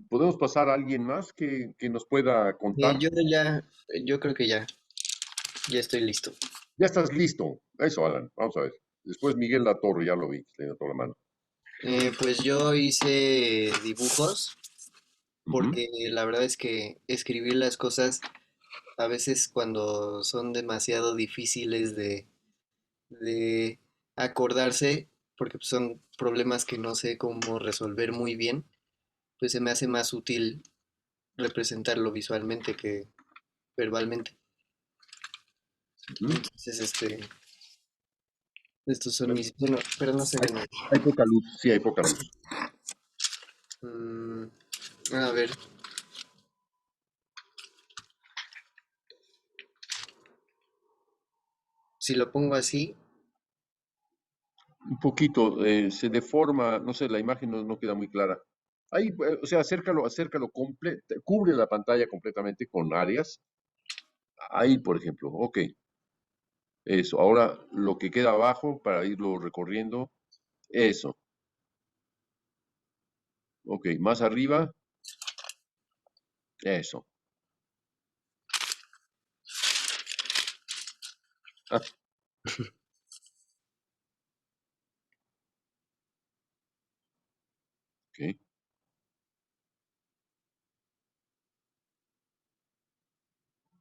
¿Podemos pasar a alguien más que nos pueda Eh, contar? yo ya, yo creo que ya estoy listo. Ya estás listo. Eso, Alan. Vamos a ver. Después Miguel Latorre, ya lo vi, le levantó la mano. Pues yo hice dibujos Ujú. porque la verdad es que escribir las cosas a veces cuando son demasiado difíciles de acordarse, porque pues, son problemas que no sé cómo resolver muy bien, pues se me hace más útil representarlo visualmente que verbalmente. Ujú. Entonces, estos son mis... Bueno, pero no se Hay, ven ahí. hay poca luz, sí, hay poca luz. Mm, a ver, si lo pongo así, Un poquito, se deforma, no sé, la imagen no queda muy clara. Ahí, o sea, acércalo, cubre la pantalla completamente con áreas. Ahí, por ejemplo, ok, eso. Ahora lo que queda abajo para irlo recorriendo, eso, ok, más arriba, eso. Ah, ok,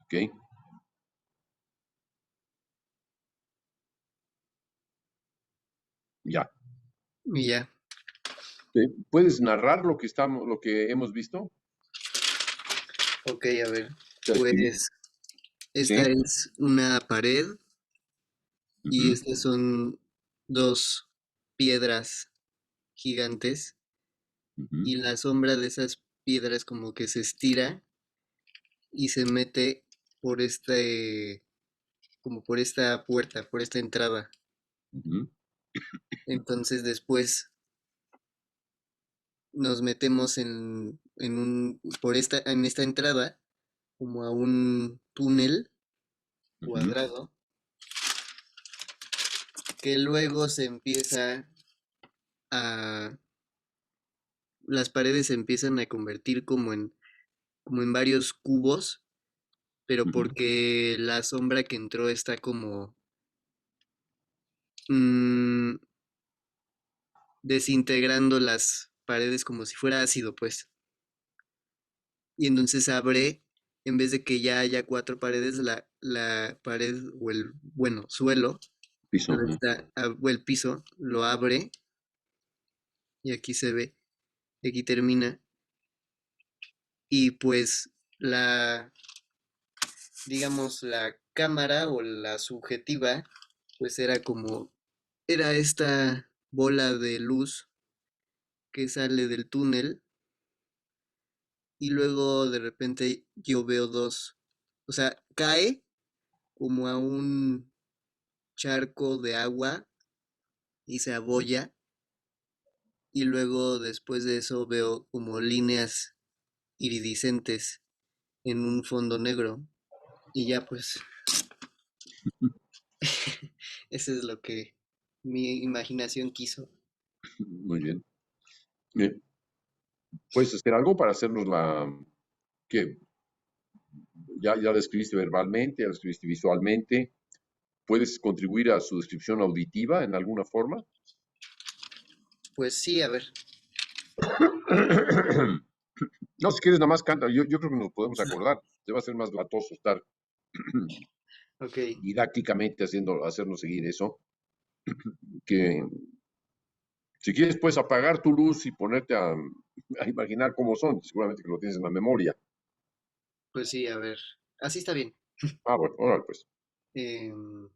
ok, ya. y ya. ¿Puedes narrar lo que hemos visto? Ok, a ver. ¿Te escribí? Pues esta Sí. es una pared y Ujú, estas son dos piedras gigantes ujú, y la sombra de esas piedras como que se estira y se mete por como por esta puerta, por esta entrada. ujú, Entonces después nos metemos en esta entrada como a un túnel ujú, cuadrado que luego se empieza a, las paredes se empiezan a convertir como en varios cubos, pero ujú, porque la sombra que entró está como mm, desintegrando las paredes como si fuera ácido, pues. Y entonces abre, en vez de que ya haya cuatro paredes, la pared o el, bueno, suelo, piso. Ujú, o el piso, lo abre y aquí se ve, y aquí termina. Y pues digamos, la cámara o la subjetiva, pues era esta bola de luz que sale del túnel y luego de repente yo veo dos, o sea, cae como a un charco de agua y se abolla y luego después de eso veo como líneas iridiscentes en un fondo negro y ya pues eso es lo que mi imaginación quiso. muy bien. Bien. ¿Puedes hacer algo para hacernos que ya la escribiste verbalmente, ya la escribiste visualmente? ¿Puedes contribuir a su descripción auditiva en alguna forma? Pues sí, a ver, No, si quieres nada más canta. Yo creo que nos podemos acordar. Te va a ser más latoso estar ok. didácticamente hacernos seguir eso. Que si quieres puedes apagar tu luz y ponerte a imaginar cómo son. Seguramente que lo tienes en la memoria. Pues sí, a ver. Así está bien. Ah, bueno, órale, pues. Em,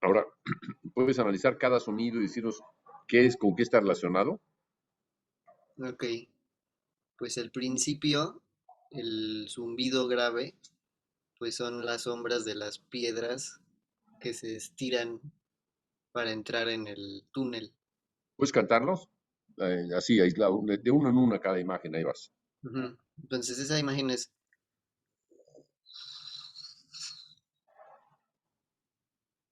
Ahora, ¿puedes analizar cada sonido y decirnos qué es, con qué está relacionado? Ok, pues al principio, el zumbido grave, pues son las sombras de las piedras que se estiran para entrar en el túnel. ¿Puedes cantarlos? Así, aislado, de uno en una cada imagen, ahí vas. Ujú. Entonces esa imagen es,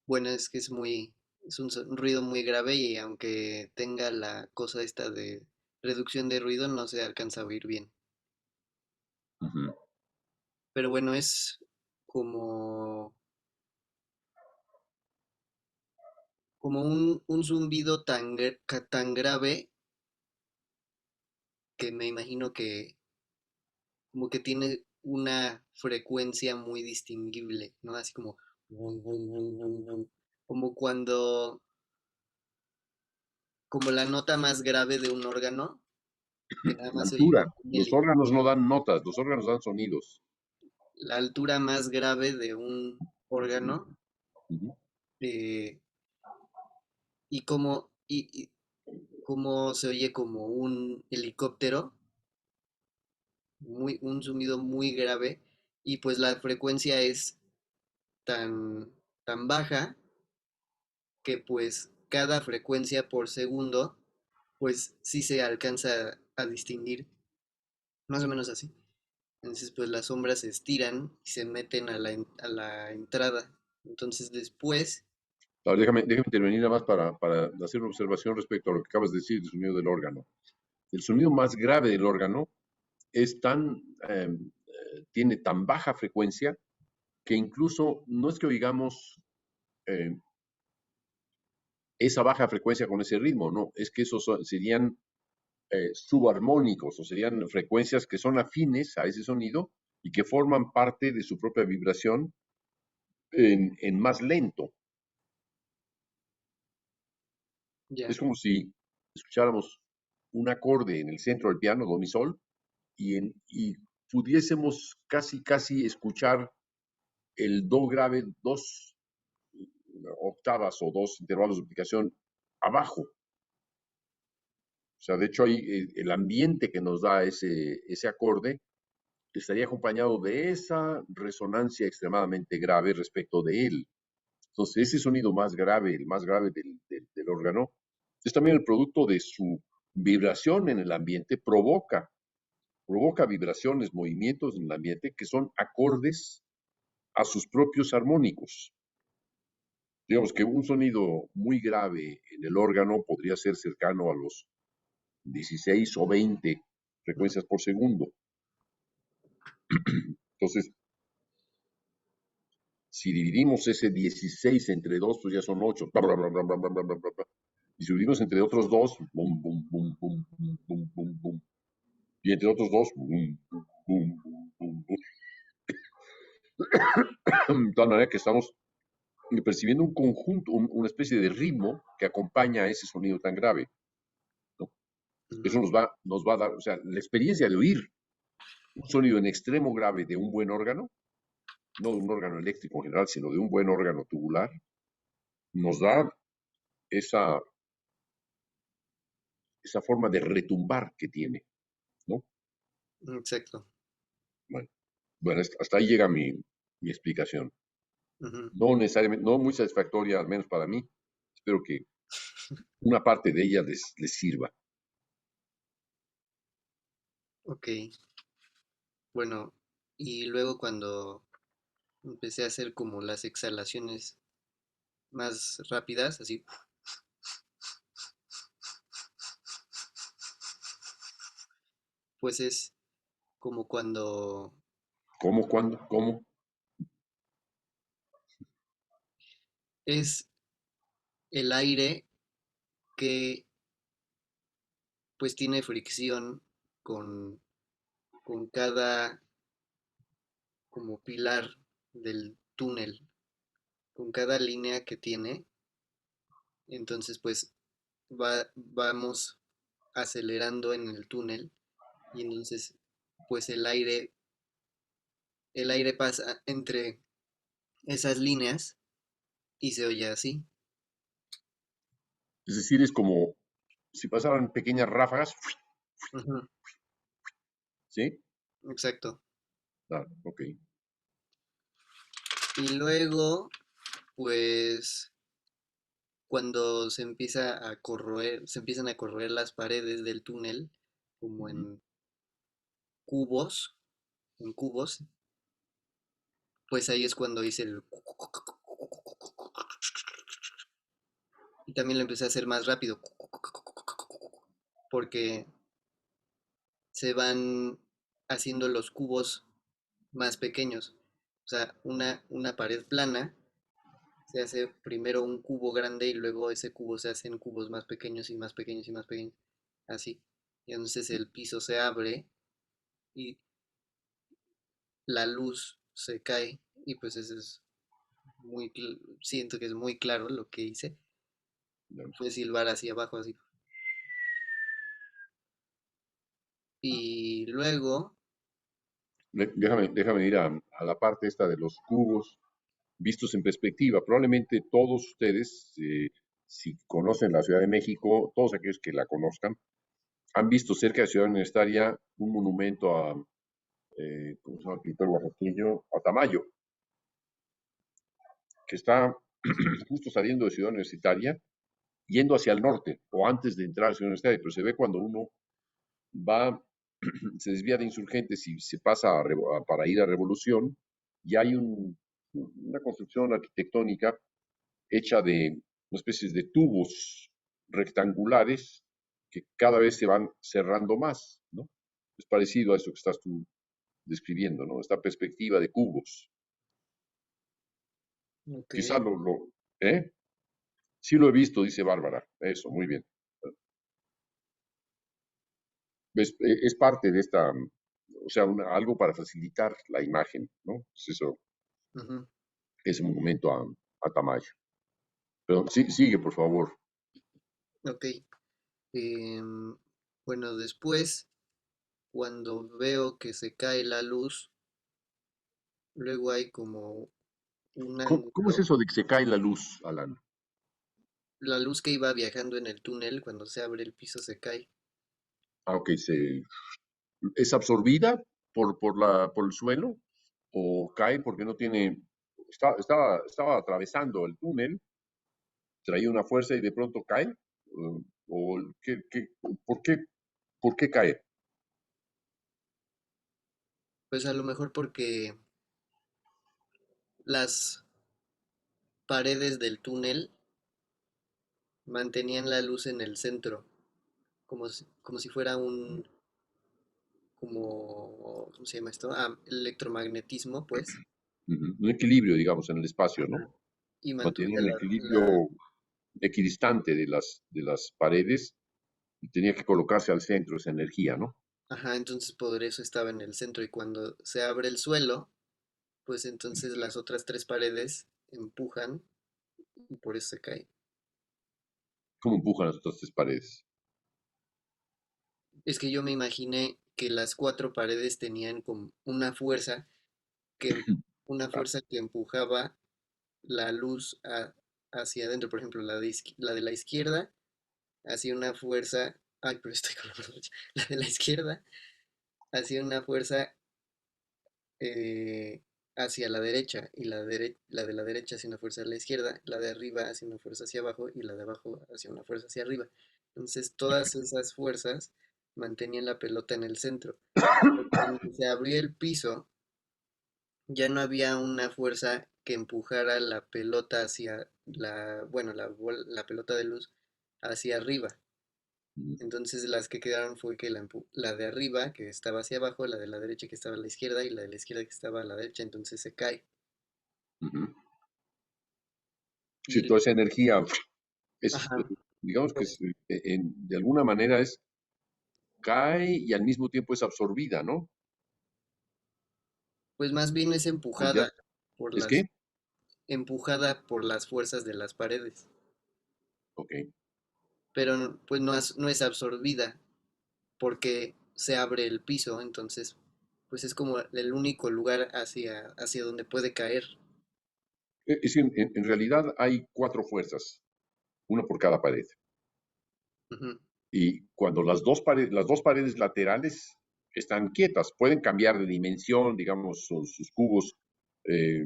bueno, es que es muy, es un ruido muy grave y aunque tenga la cosa esta de reducción de ruido no se alcanza a oír bien. Ujú. Pero bueno, es como, como un zumbido tan grave que me imagino que como que tiene una frecuencia muy distinguible, ¿no? Así como, bum, bum, bum, bum, bum. Como cuando, como la nota más grave de un órgano, que nada La más se oye altura. como un Los órganos no dan notas, los órganos dan sonidos. la altura más grave de un Ujú, órgano, ujú. eh, y como, como se oye como un helicóptero, un sonido muy grave, y pues la frecuencia es tan, tan baja que pues cada frecuencia por segundo, pues sí se alcanza a distinguir, más o menos así. Entonces pues las sombras se estiran y se meten a a la entrada. Entonces después, Ahora, déjame intervenir nada más para hacer una observación respecto a lo que acabas de decir del sonido del órgano. El sonido más grave del órgano es tiene tan baja frecuencia que incluso no es que oigamos eh, esa baja frecuencia con ese ritmo, no, es que serían subarmónicos o serían frecuencias que son afines a ese sonido y que forman parte de su propia vibración en más lento. ya, Es como si escucháramos un acorde en el centro del piano, do, mi, sol, y pudiésemos casi escuchar el do grave, dos octavas o dos intervalos de aplicación abajo. O sea, de hecho, ahí el ambiente que nos da ese acorde estaría acompañado de esa resonancia extremadamente grave respecto de él. Entonces, ese sonido más grave, el más grave del órgano, es también el producto de su vibración en el ambiente, provoca vibraciones, movimientos en el ambiente que son acordes a sus propios armónicos. Digamos que un sonido muy grave en el órgano podría ser cercano a los 16 o 20 frecuencias por segundo. Entonces, si dividimos ese 16 entre 2, pues ya son 8. Y si dividimos entre otros dos, bum, bum, bum, bum, bum, bum, bum, bum. Y entre otros dos, bum, bum, bum, bum, bum, bum. De tal manera que estamos percibiendo un conjunto, una especie de ritmo que acompaña a ese sonido tan grave, ¿no? Eso ujú, nos va a dar, o sea, la experiencia de oír un sonido en extremo grave de un buen órgano, no de un órgano eléctrico en general, sino de un buen órgano tubular, nos da esa, esa forma de retumbar que tiene, ¿no? exacto. Bueno, bueno, hasta ahí llega mi explicación. Ujú, No necesariamente, no muy satisfactoria, al menos para mí. Espero que una parte de ella les sirva. ok, bueno, y luego cuando empecé a hacer como las exhalaciones más rápidas, así, pues es como cuando ¿Cómo, cuándo, cómo? es el aire que pues tiene fricción con, con cada como pilar del túnel, con cada línea que tiene. Entonces pues vamos acelerando en el túnel y entonces pues el aire pasa entre esas líneas y se oye así. Es decir, es como si pasaran pequeñas ráfagas, Ujú, ¿sí? exacto. Ah, ok. Y luego, pues, cuando se empieza a corroer, se empiezan a corroer las paredes del túnel, como Ujú. cubos, en cubos, pues ahí es cuando hice el... Y también lo empecé a hacer más rápido, porque se van haciendo los cubos más pequeños. O sea, una pared plana se hace primero un cubo grande y luego ese cubo se hace en cubos más pequeños y más pequeños y más pequeños. Así. Y entonces el piso se abre y la luz se cae. Y pues eso es siento que es muy claro lo que hice. Ya. Fue silbar hacia abajo así. Y luego, Déjame ir a la parte esta de los cubos vistos en perspectiva. Probablemente todos ustedes, si conocen la Ciudad de México, todos aquellos que la conozcan, han visto cerca de Ciudad Universitaria un monumento a, ¿cómo se llama el pintor oaxaqueño? A Tamayo, que está justo saliendo de Ciudad Universitaria, yendo hacia el norte, o antes de entrar a Ciudad Universitaria, pero se ve cuando uno va, se desvía de Insurgentes y se pasa para ir a Revolución, y hay una construcción arquitectónica hecha de una especie de tubos rectangulares que cada vez se van cerrando más, ¿no? Es parecido a eso que estás tú describiendo, ¿no? Esta perspectiva de cubos. ok, Quizá ¿eh? Sí lo he visto, dice Bárbara. Eso, muy bien. Es parte de esta, o sea, algo para facilitar la imagen, ¿no? Pues eso, ujú, ese monumento a Tamayo. Pero sí, sigue, por favor. ok. Em, bueno, después, cuando veo que se cae la luz, luego hay como un ¿Cómo es ángulo. eso de que se cae la luz, Alan? La luz que iba viajando en el túnel, cuando se abre el piso, se cae. Aunque es absorbida por el suelo o cae porque no tiene, estaba atravesando el túnel, traía una fuerza y de pronto cae. O ¿por qué, por qué cae? Pues a lo mejor porque las paredes del túnel mantenían la luz en el centro, como si fuera ¿cómo se llama esto? Ah, electromagnetismo, pues. Ujú. Un equilibrio, digamos, en el espacio, ¿no? Ajá. Y mantuvo Mantenía un equilibrio equidistante de las paredes y tenía que colocarse al centro esa energía, ¿no? ajá, entonces por eso estaba en el centro y cuando se abre el suelo, pues entonces las otras tres paredes empujan y por eso se cae. ¿Cómo empujan las otras tres paredes? Es que yo me imaginé que las cuatro paredes tenían como que, una Ah, fuerza que empujaba la luz hacia adentro. Por ejemplo, la de la izquierda hacía una fuerza, ay, pero estoy con la mano derecha. La de la izquierda hacía una fuerza eh, hacia la derecha y la de la derecha hacía una fuerza a la izquierda, la de arriba hacía una fuerza hacia abajo y la de abajo hacía una fuerza hacia arriba. Entonces todas esas fuerzas mantenían la pelota en el centro. Pero cuando se abrió el piso, ya no había una fuerza que empujara la pelota hacia bueno, la pelota de luz hacia arriba. ujú, Entonces las que quedaron fue que la de arriba, que estaba hacia abajo, la de la derecha que estaba a la izquierda y la de la izquierda que estaba a la derecha, entonces se cae. ujú. Y Sí, toda esa energía es, ajá, digamos que pues, de alguna manera cae y al mismo tiempo es absorbida, ¿no? pues más bien es O ya, por ¿es las, que? empujada por las fuerzas de las paredes, Ok. pero pues no es absorbida porque se abre el piso, entonces pues es como el único lugar hacia donde puede caer. En realidad hay cuatro fuerzas, una por cada pared. Ujú. Y cuando las dos paredes laterales están quietas, pueden cambiar de dimensión, digamos, sus cubos eh,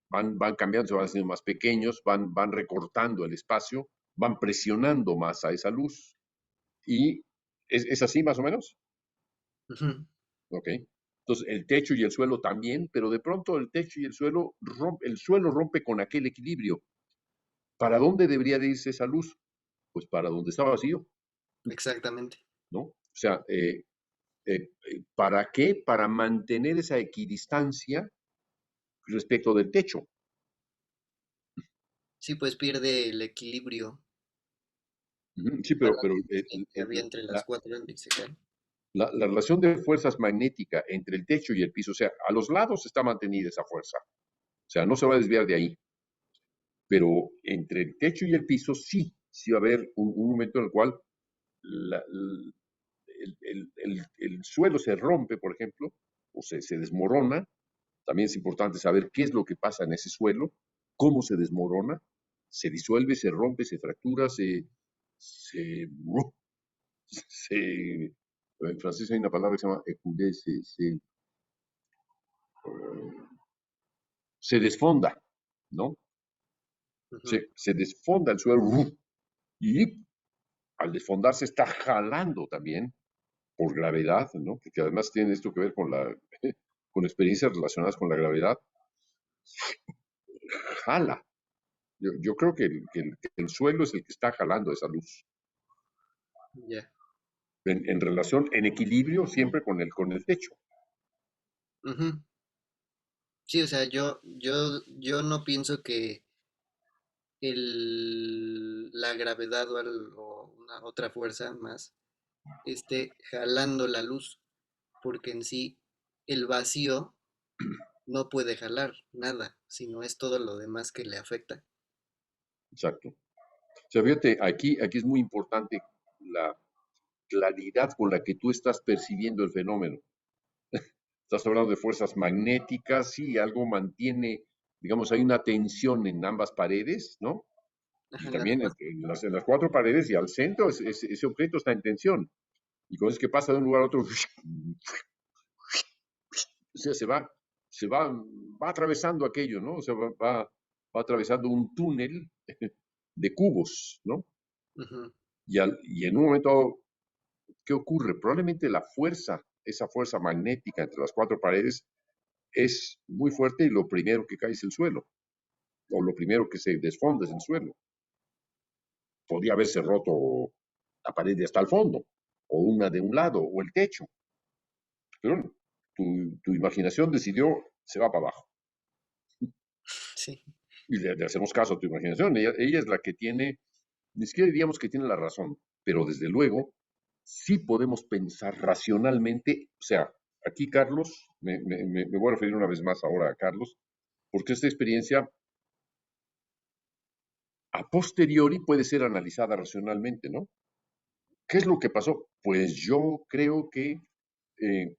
van cambiando, se van haciendo más pequeños, van recortando el espacio, van presionando más a esa luz. Y es así más o menos. Ujú. ¿Ok? Entonces, el techo y el suelo también, pero de pronto el techo y el suelo rompe con aquel equilibrio. ¿Para dónde debería de irse esa luz? Pues para donde está vacío, Exactamente. ¿no? O sea, ¿para qué? Para mantener esa equidistancia respecto del techo. Sí, pues pierde el equilibrio, Ujú. Sí, la pero resistencia que había entre las la, cuatro y se cae. la relación de fuerzas magnéticas entre el techo y el piso, o sea, a los lados está mantenida esa fuerza, o sea, no se va a desviar de ahí, pero entre el techo y el piso sí va a haber un momento en el cual la- el suelo se rompe, por ejemplo, o se desmorona. También es importante saber qué es lo que pasa en ese suelo, cómo se desmorona, se disuelve, se rompe, se fractura, se, en francés hay una palabra que se llama écoulé, se desfonda, ¿no? Ujú. Se desfonda el suelo y al desfondarse está jalando también por gravedad, ¿no? Porque además tiene esto que ver con con experiencias relacionadas con la gravedad, jala. Yo creo que el suelo es el que está jalando esa luz. Ya. En relación, en equilibrio siempre con el techo. Ujú. Sí, o sea, yo no pienso que la gravedad o una otra fuerza más esté jalando la luz, porque en sí el vacío no puede jalar nada, sino es todo lo demás que le afecta. Exacto. O sea, fíjate, aquí es muy importante la claridad con la que tú estás percibiendo el fenómeno. Estás hablando de fuerzas magnéticas, sí, algo mantiene, digamos, hay una tensión en ambas paredes, ¿no? Y Ajá, en las también cuatro. en las cuatro paredes y al centro ese objeto está en tensión. Y con eso que pasa de un lugar a otro, o sea, va atravesando aquello, ¿no? O sea, va atravesando un túnel de cubos, ¿no? Ujú. Y en un momento, ¿qué ocurre? Probablemente esa fuerza magnética entre las cuatro paredes es muy fuerte y lo primero que cae es el suelo, o lo primero que se desfonda es el suelo. Podría haberse roto la pared de hasta el fondo, o una de un lado, o el techo, pero no, tu imaginación decidió, se va para abajo. Sí, Y le hacemos caso a tu imaginación. Ella es la que tiene, ni siquiera diríamos que tiene la razón, pero desde luego sí podemos pensar racionalmente. O sea, aquí Carlos, me voy a referir una vez más ahora a Carlos, porque esta experiencia a posteriori puede ser analizada racionalmente, ¿no? ¿Qué es lo que pasó? Pues yo creo que eh,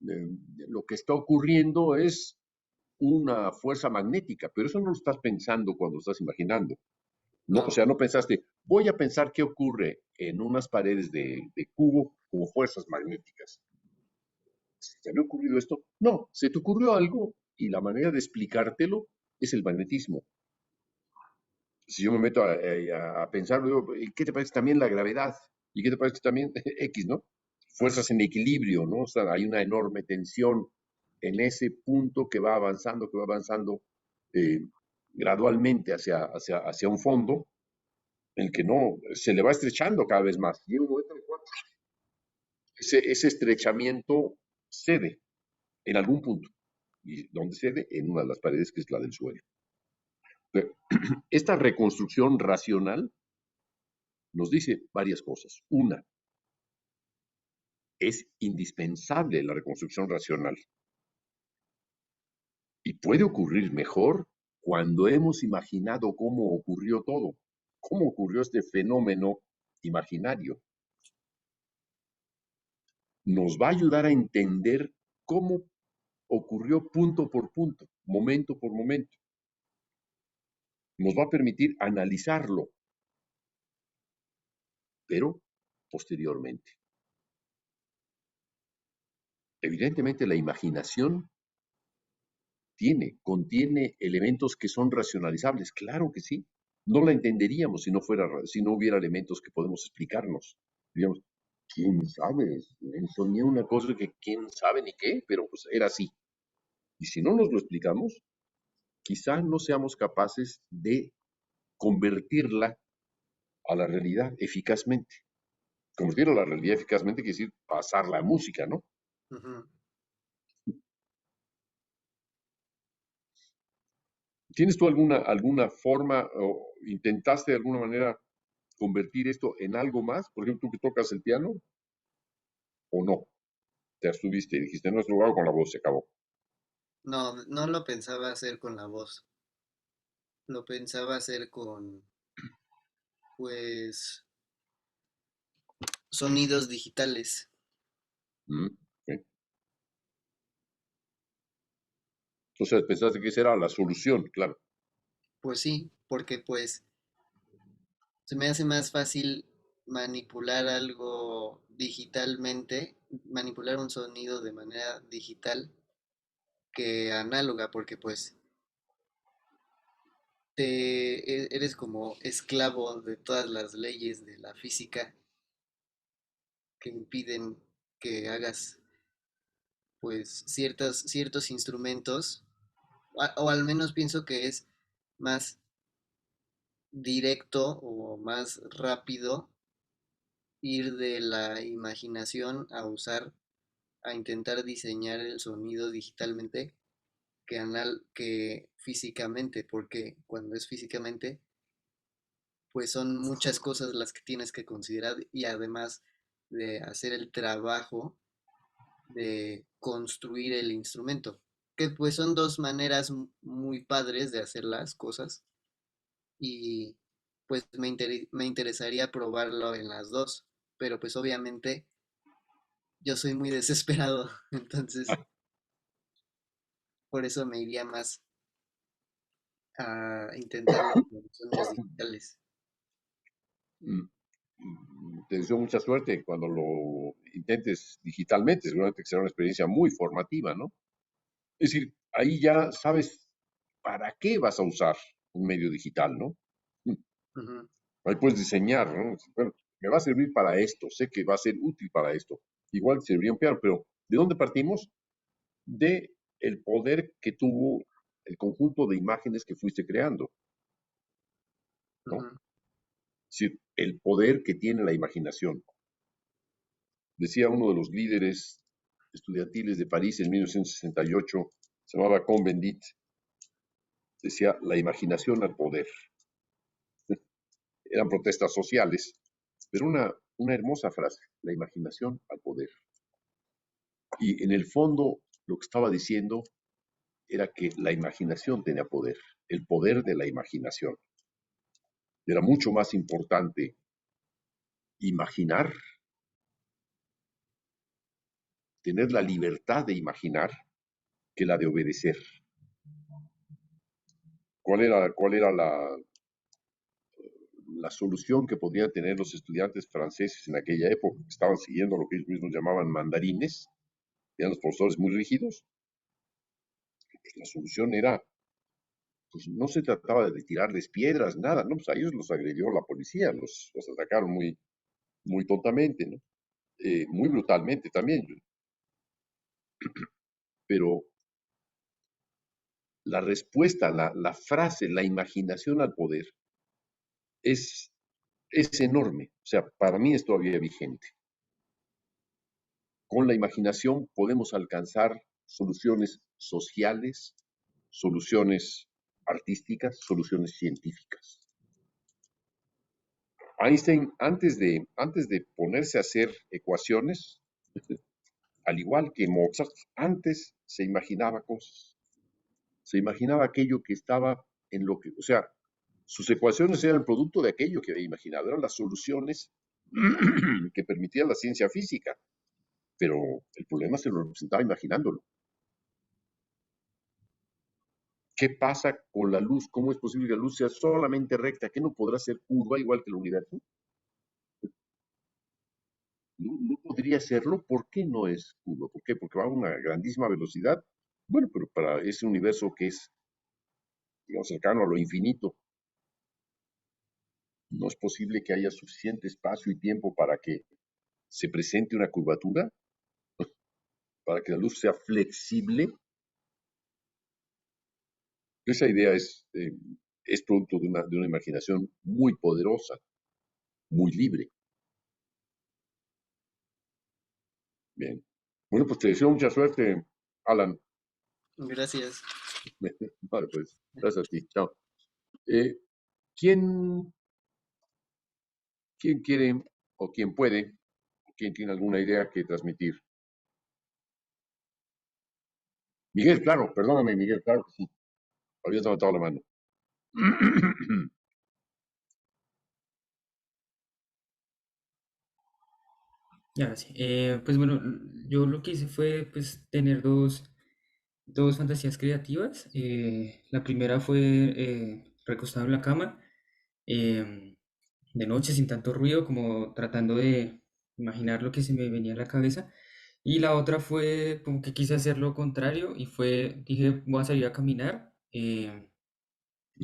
eh, lo que está ocurriendo es una fuerza magnética, pero eso no lo estás pensando cuando lo estás imaginando. No, o no, sea, no pensaste, voy a pensar qué ocurre en unas paredes de cubo como fuerzas magnéticas. ¿Se te había ocurrido esto? No, se te ocurrió algo y la manera de explicártelo es el magnetismo. Si yo me meto a pensar, digo, ¿y qué te parece también la gravedad? ¿Y qué te parece también X, ¿no? ujú, Fuerzas en equilibrio, ¿no? O sea, hay una enorme tensión en ese punto que va avanzando eh, gradualmente hacia un fondo en el que no, se le va estrechando cada vez más. Llega un momento en el cual ese estrechamiento cede en algún punto. ¿Y dónde cede? En una de las paredes que es la del suelo. Pero esta reconstrucción racional nos dice varias cosas. Una, es indispensable la reconstrucción racional y puede ocurrir mejor cuando hemos imaginado cómo ocurrió todo, cómo ocurrió este fenómeno imaginario. Nos va a ayudar a entender cómo ocurrió punto por punto. momento por momento. Nos va a permitir analizarlo, pero posteriormente. Evidentemente la imaginación contiene elementos que son racionalizables, claro que sí. No la entenderíamos si no hubiera elementos que podemos explicarnos. Diríamos, quién sabe, soñé una cosa que quién sabe ni qué, pero pues era así. Y si no nos lo explicamos, quizá no seamos capaces de convertirla a la realidad eficazmente. Convertirla a la realidad eficazmente quiere decir pasarla a música, ¿no? Ujú. ¿Tienes tú alguna forma o intentaste de alguna manera convertir esto en algo más? Por ejemplo, tú que tocas el piano o no. Te abstuviste y dijiste, no es lugar con la voz, se acabó. No, no lo pensaba hacer con la voz, lo pensaba hacer con, pues, sonidos digitales. Mm, ok. Entonces pensaste que esa era la solución, claro. Pues sí, porque pues se me hace más fácil manipular algo digitalmente, manipular un sonido de manera digital que análoga, porque pues eres como esclavo de todas las leyes de la física que impiden que hagas pues ciertos instrumentos, o al menos pienso que es más directo o más rápido ir de la imaginación a usar, a intentar diseñar el sonido digitalmente que físicamente, porque cuando es físicamente, pues son muchas cosas las que tienes que considerar y además de hacer el trabajo de construir el instrumento, que pues son dos maneras muy padres de hacer las cosas y pues me interesaría probarlo en las dos, pero pues obviamente yo soy muy desesperado, entonces por eso me iría más a intentarlo con sonidos digitales. Mm, Te deseo mucha suerte cuando lo intentes digitalmente. Seguramente que será una experiencia muy formativa, ¿no? Es decir, ahí ya sabes para qué vas a usar un medio digital, ¿no? Mm, Ujú, Ahí puedes diseñar, ¿no? Bueno, me va a servir para esto, sé que va a ser útil para esto. Igual te serviría un piano, pero ¿de dónde partimos? De el poder que tuvo el conjunto de imágenes que fuiste creando, ¿no? ujú, Es decir, el poder que tiene la imaginación. Decía uno de los líderes estudiantiles de París en 1968, se llamaba Cohn-Bendit, decía la imaginación al poder. Eran protestas sociales, pero una hermosa frase, la imaginación al poder. Y en el fondo lo que estaba diciendo era que la imaginación tenía poder, el poder de la imaginación. Era mucho más importante imaginar, tener la libertad de imaginar, que la de obedecer. ¿Cuál era la solución que podrían tener los estudiantes franceses en aquella época, que estaban siguiendo lo que ellos mismos llamaban mandarines, eran los profesores muy rígidos? Pues la solución era, pues no se trataba de tirarles piedras, nada, no, pues a ellos los agredió la policía, los atacaron muy tontamente, ¿no? Muy brutalmente también, pero la respuesta, la frase, la imaginación al poder es, es enorme, o sea, para mí es todavía vigente. Con la imaginación podemos alcanzar soluciones sociales, soluciones artísticas, soluciones científicas. Einstein, antes de ponerse a hacer ecuaciones, al igual que Mozart, antes se imaginaba cosas, se imaginaba aquello que estaba en lo que, o sea, sus ecuaciones eran el producto de aquello que había imaginado, eran las soluciones que permitía la ciencia física, pero el problema se lo representaba imaginándolo. ¿qué pasa con la luz? ¿Cómo es posible que la luz sea solamente recta? ¿Que no podrá ser curva igual que el universo? No, no podría serlo. ¿Por qué no es curva? ¿Por qué? Porque va a una grandísima velocidad. Bueno, pero para ese universo que es, digamos, cercano a lo infinito, no es posible que haya suficiente espacio y tiempo para que se presente una curvatura, para que la luz sea flexible. Esa idea es producto de una imaginación muy poderosa, muy libre. Bien. Bueno, pues te deseo mucha suerte, Alan. Gracias. Vale, pues, gracias a ti. Chao. Eh, ¿quién, quién quiere o quién puede, o quién tiene alguna idea que transmitir? Miguel, claro, perdóname, Miguel, claro que sí. Habías levantado la mano. Y ahora sí. Pues bueno, yo lo que hice fue pues tener dos fantasías creativas. La primera fue recostado en la cama, de noche sin tanto ruido, como tratando de imaginar lo que se me venía a la cabeza. Y la otra fue como que quise hacer lo contrario y dije, voy a salir a caminar.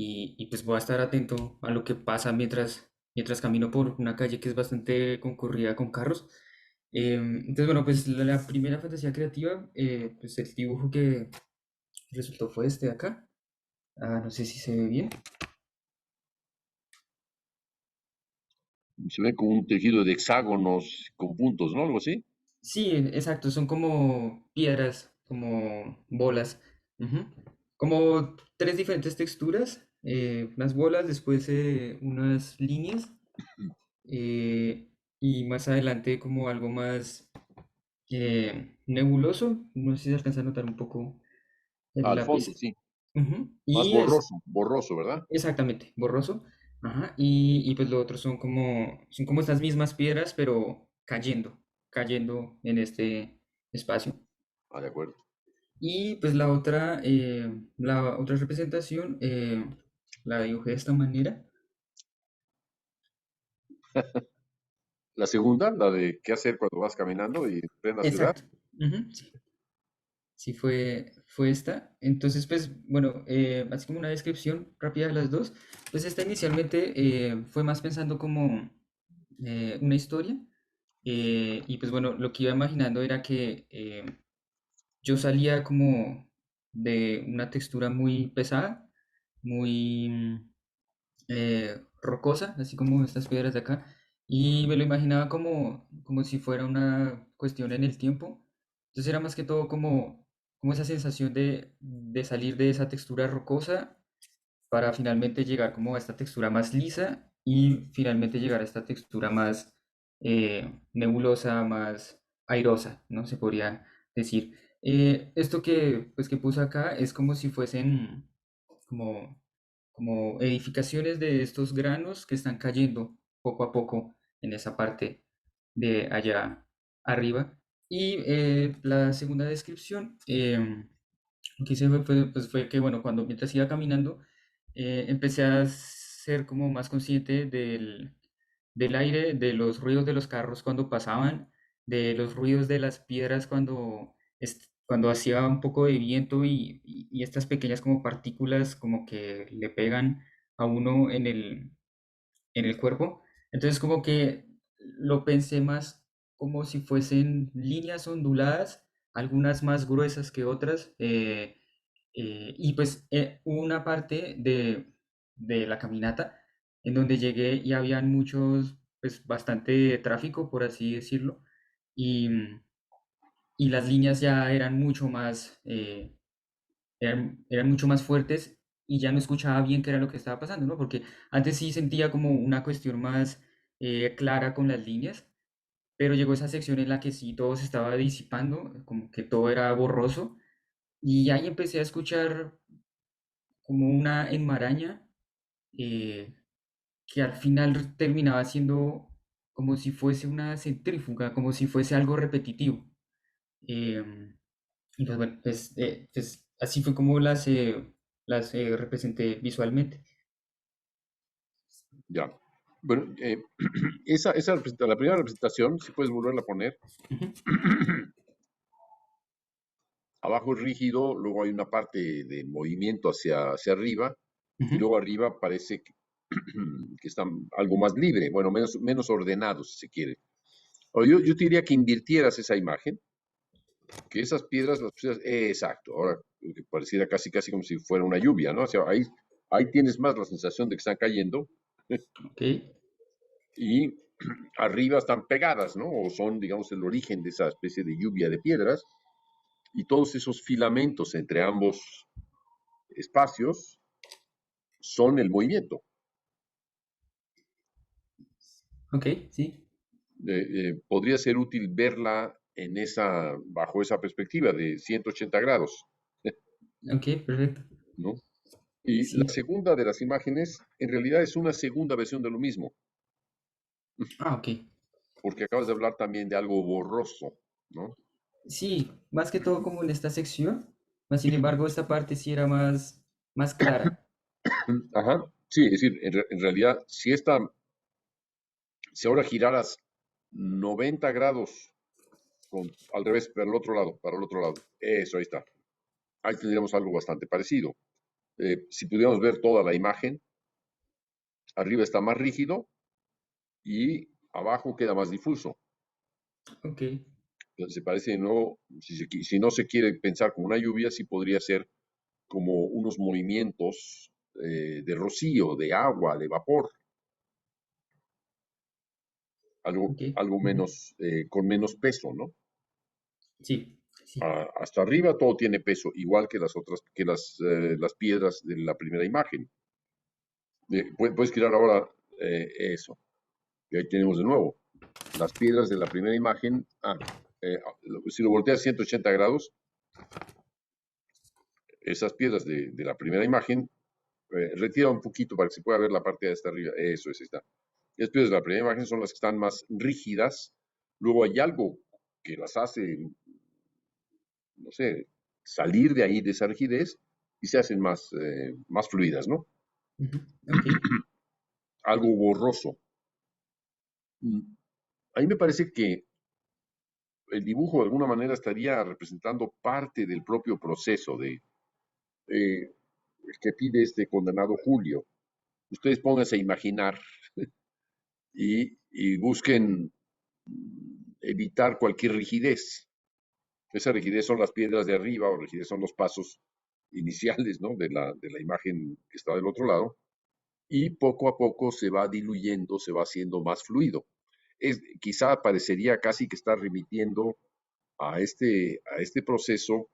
Y pues voy a estar atento a lo que pasa mientras camino por una calle que es bastante concurrida con carros. Entonces, bueno, pues la primera fantasía creativa, pues el dibujo que resultó fue este de acá. No sé si se ve bien. Se ve como un tejido de hexágonos con puntos, ¿no? Algo así. Sí, exacto, son como piedras, como bolas. Ujú. Como tres diferentes texturas, unas bolas, después unas líneas, y más adelante como algo más nebuloso. No sé si se alcanza a notar un poco el Al fondo, lápiz. sí. Ujú. Más Y es borroso, borroso, ¿verdad? exactamente borroso. Ajá. Y pues lo otro son como estas mismas piedras, pero cayendo en este espacio. Ah, de acuerdo. Y pues la otra representación la dibujé de esta manera. La segunda, la de qué hacer cuando vas caminando y ves la ciudad. Exacto. Ujú, sí. Sí, fue esta. Entonces, pues, bueno, así como una descripción rápida de las dos, pues esta inicialmente fue más pensando como una historia. Y pues bueno, lo que iba imaginando era que yo salía como de una textura muy pesada, muy rocosa, así como estas piedras de acá, y me lo imaginaba como si fuera una cuestión en el tiempo. Entonces era más que todo como esa sensación de salir de esa textura rocosa para finalmente llegar como a esta textura más lisa y finalmente llegar a esta textura más nebulosa, más airosa, ¿no? Se podría decir. Esto que puse acá es como si fuesen como, como edificaciones de estos granos que están cayendo poco a poco en esa parte de allá arriba. Y la segunda descripción que hice fue que, bueno, mientras iba caminando, empecé a ser como más consciente del aire, de los ruidos de los carros cuando pasaban, de los ruidos de las piedras cuando hacía un poco de viento y estas pequeñas como partículas como que le pegan a uno en el cuerpo. Entonces como que lo pensé más como si fuesen líneas onduladas, algunas más gruesas que otras. Y pues hubo una parte de la caminata en donde llegué y habían pues bastante tráfico, por así decirlo, y, y las líneas ya eran mucho más fuertes y ya no escuchaba bien qué era lo que estaba pasando, ¿no? Porque antes sí sentía como una cuestión más clara con las líneas, pero llegó esa sección en la que sí todo se estaba disipando, como que todo era borroso, y ahí empecé a escuchar como una enmaraña eh, que al final terminaba siendo como si fuese una centrífuga, como si fuese algo repetitivo. Y pues bueno, pues así fue como las representé visualmente. Ya. Bueno, la primera representación, si puedes volverla a poner, Ujú, abajo es rígido, luego hay una parte de movimiento hacia arriba, y ujú. luego arriba parece que está algo más libre, bueno, menos ordenado, si se quiere. Yo te diría que invirtieras esa imagen, que esas piedras las pusieras, exacto, ahora que pareciera casi casi como si fuera una lluvia, ¿no? O sea, ahí tienes más la sensación de que están cayendo Ok, y arriba están pegadas, ¿no? O son, digamos, el origen de esa especie de lluvia de piedras y todos esos filamentos entre ambos espacios son el movimiento. ok, sí, Podría ser útil verla bajo esa perspectiva de 180 grados, ok, perfecto. ¿no? Y la Sí, segunda de las imágenes en realidad es una segunda versión de lo mismo, ok. porque acabas de hablar también de algo borroso, ¿no? Sí, más que todo como en esta sección, más sin embargo esta parte sí era más clara. Ajá, sí, es decir, en realidad, si ahora giraras 90 grados al revés, para el otro lado, eso, ahí está. Ahí tendríamos algo bastante parecido. Si pudiéramos ver toda la imagen, arriba está más rígido y abajo queda más difuso. Ok, Entonces, se parece, no, si no se quiere pensar como una lluvia, sí podría ser como unos movimientos de rocío, de agua, de vapor, ok. algo Ujú. menos, con menos peso, ¿no? Sí, sí. Hasta arriba todo tiene peso, igual que las piedras de la primera imagen. Puedes girar ahora eso, y ahí tenemos de nuevo las piedras de la primera imagen. Si lo volteas 180 grados, esas piedras de la primera imagen, retira un poquito para que se pueda ver la parte de hasta arriba. Eso es, ahí está. Las piedras de la primera imagen son las que están más rígidas. Luego hay algo que las hace, no sé, salir de ahí, de esa rigidez, y se hacen más fluidas, ¿no? Ujú, ok. Algo borroso. Mm, A mí me parece que el dibujo de alguna manera estaría representando parte del propio proceso eh, que pide este condenado Julio. Ustedes pónganse a imaginar y busquen evitar cualquier rigidez. Esa rigidez son las piedras de arriba o rigidez son los pasos iniciales, ¿no? de la imagen que está del otro lado. Y poco a poco se va diluyendo, se va haciendo más fluido. Quizá parecería casi que está remitiendo a este proceso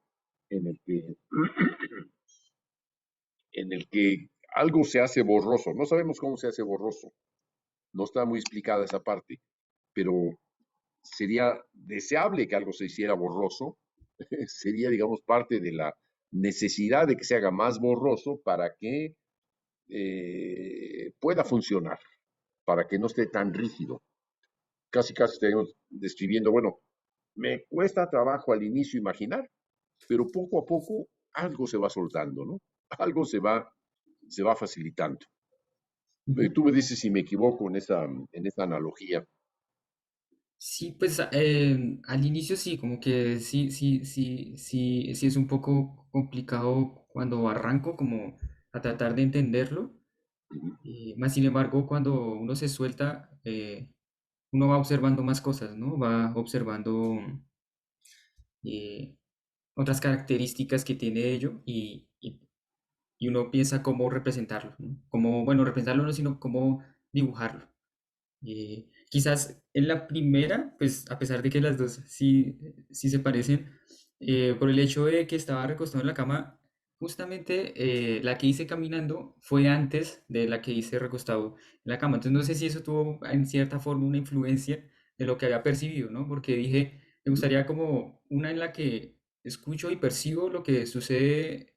en el que, en el que algo se hace borroso. No sabemos cómo se hace borroso, no está muy explicada esa parte, pero sería deseable que algo se hiciera borroso, sería, digamos, parte de la necesidad de que se haga más borroso para que pueda funcionar, para que no esté tan rígido. Casi, casi estaríamos describiendo, bueno, me cuesta trabajo al inicio imaginar, pero poco a poco algo se va soltando, ¿no? Algo se va facilitando. Ujú. Tú me dices si me equivoco en esa analogía. Sí, pues al inicio sí, como que sí es un poco complicado cuando arranco como a tratar de entenderlo. Ujú. Más sin embargo, cuando uno se suelta, uno va observando más cosas, ¿no? Va observando eh, otras características que tiene ello y uno piensa cómo representarlo, ¿no? Cómo, bueno, representarlo no, sino cómo dibujarlo. Quizás en la primera, pues a pesar de que las dos sí se parecen, por el hecho de que estaba recostado en la cama, justamente la que hice caminando fue antes de la que hice recostado en la cama. Entonces no sé si eso tuvo en cierta forma una influencia de lo que había percibido, ¿no? Porque dije, me Ujú. gustaría como una en la que escucho y percibo lo que sucede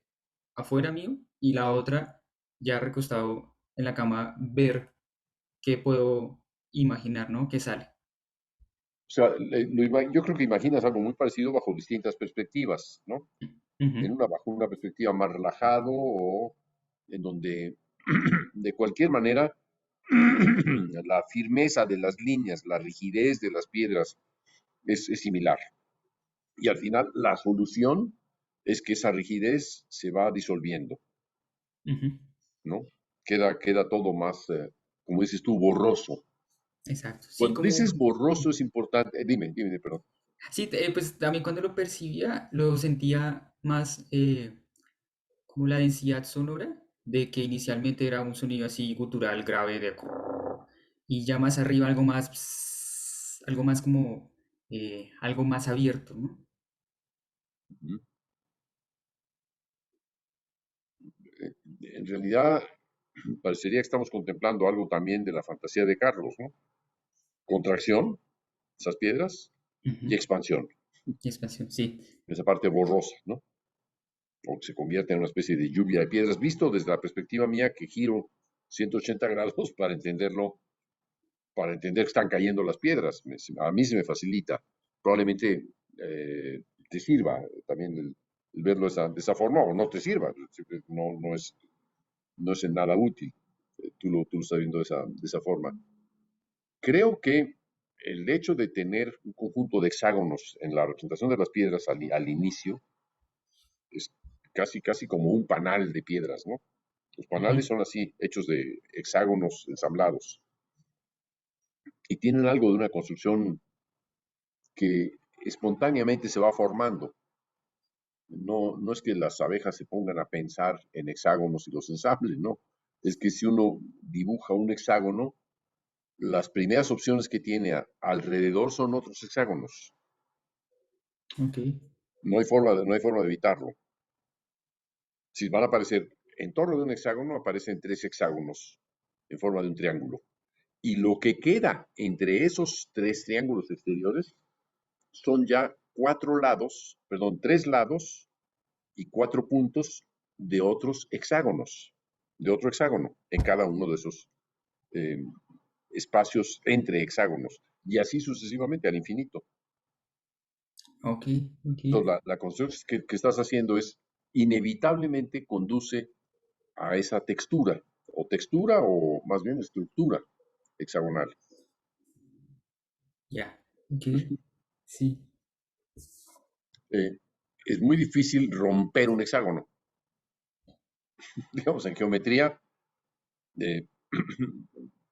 afuera mío y la otra ya recostado en la cama ver qué puedo imaginar, ¿no? Que sale. O sea, yo creo que imaginas algo muy parecido bajo distintas perspectivas, ¿no? Ujú, bajo una perspectiva más relajado o en donde de cualquier manera la firmeza de las líneas, la rigidez de las piedras es similar. Y al final la solución es que esa rigidez se va disolviendo, ujú, ¿no? Queda todo más, como dices tú, borroso. exacto. Sí, Cuando como, dices borroso es importante, dime, perdón. sí, pues también cuando lo percibía, lo sentía más como la densidad sonora, de que inicialmente era un sonido así gutural, grave, de y ya más arriba algo más, algo más como, algo más abierto, ¿no? Ujú. En realidad, parecería que estamos contemplando algo también de la fantasía de Carlos, ¿no? Contracción, esas piedras, Ujú, y expansión, y expansión, sí. esa parte borrosa, ¿no? O que se convierte en una especie de lluvia de piedras, visto desde la perspectiva mía que giro 180 grados para entenderlo, para entender que están cayendo las piedras. A mí se me facilita. Probablemente te sirva también verlo de esa forma o no te sirva. No es en nada útil. Tú lo estás viendo de esa forma. Creo que el hecho de tener un conjunto de hexágonos en la representación de las piedras al inicio es casi como un panal de piedras, ¿no? Los Ujú, panales son así, hechos de hexágonos ensamblados y tienen algo de una construcción que espontáneamente se va formando. No es que las abejas se pongan a pensar en hexágonos y los ensamblen, no. Es que si uno dibuja un hexágono, las primeras opciones que tiene alrededor son otros hexágonos. ok, No hay forma de evitarlo. Si van a aparecer en torno de un hexágono, aparecen tres hexágonos en forma de un triángulo. Y lo que queda entre esos tres triángulos exteriores son ya tres lados y cuatro puntos de otros hexágonos, de otro hexágono en cada uno de esos eh, espacios entre hexágonos. Y así sucesivamente al infinito. ok, ok, Entonces, la construcción que estás haciendo es inevitablemente conduce a esa textura o más bien estructura hexagonal. ya, ok, sí, Eh, es muy difícil romper un hexágono. Digamos, en geometría, eh,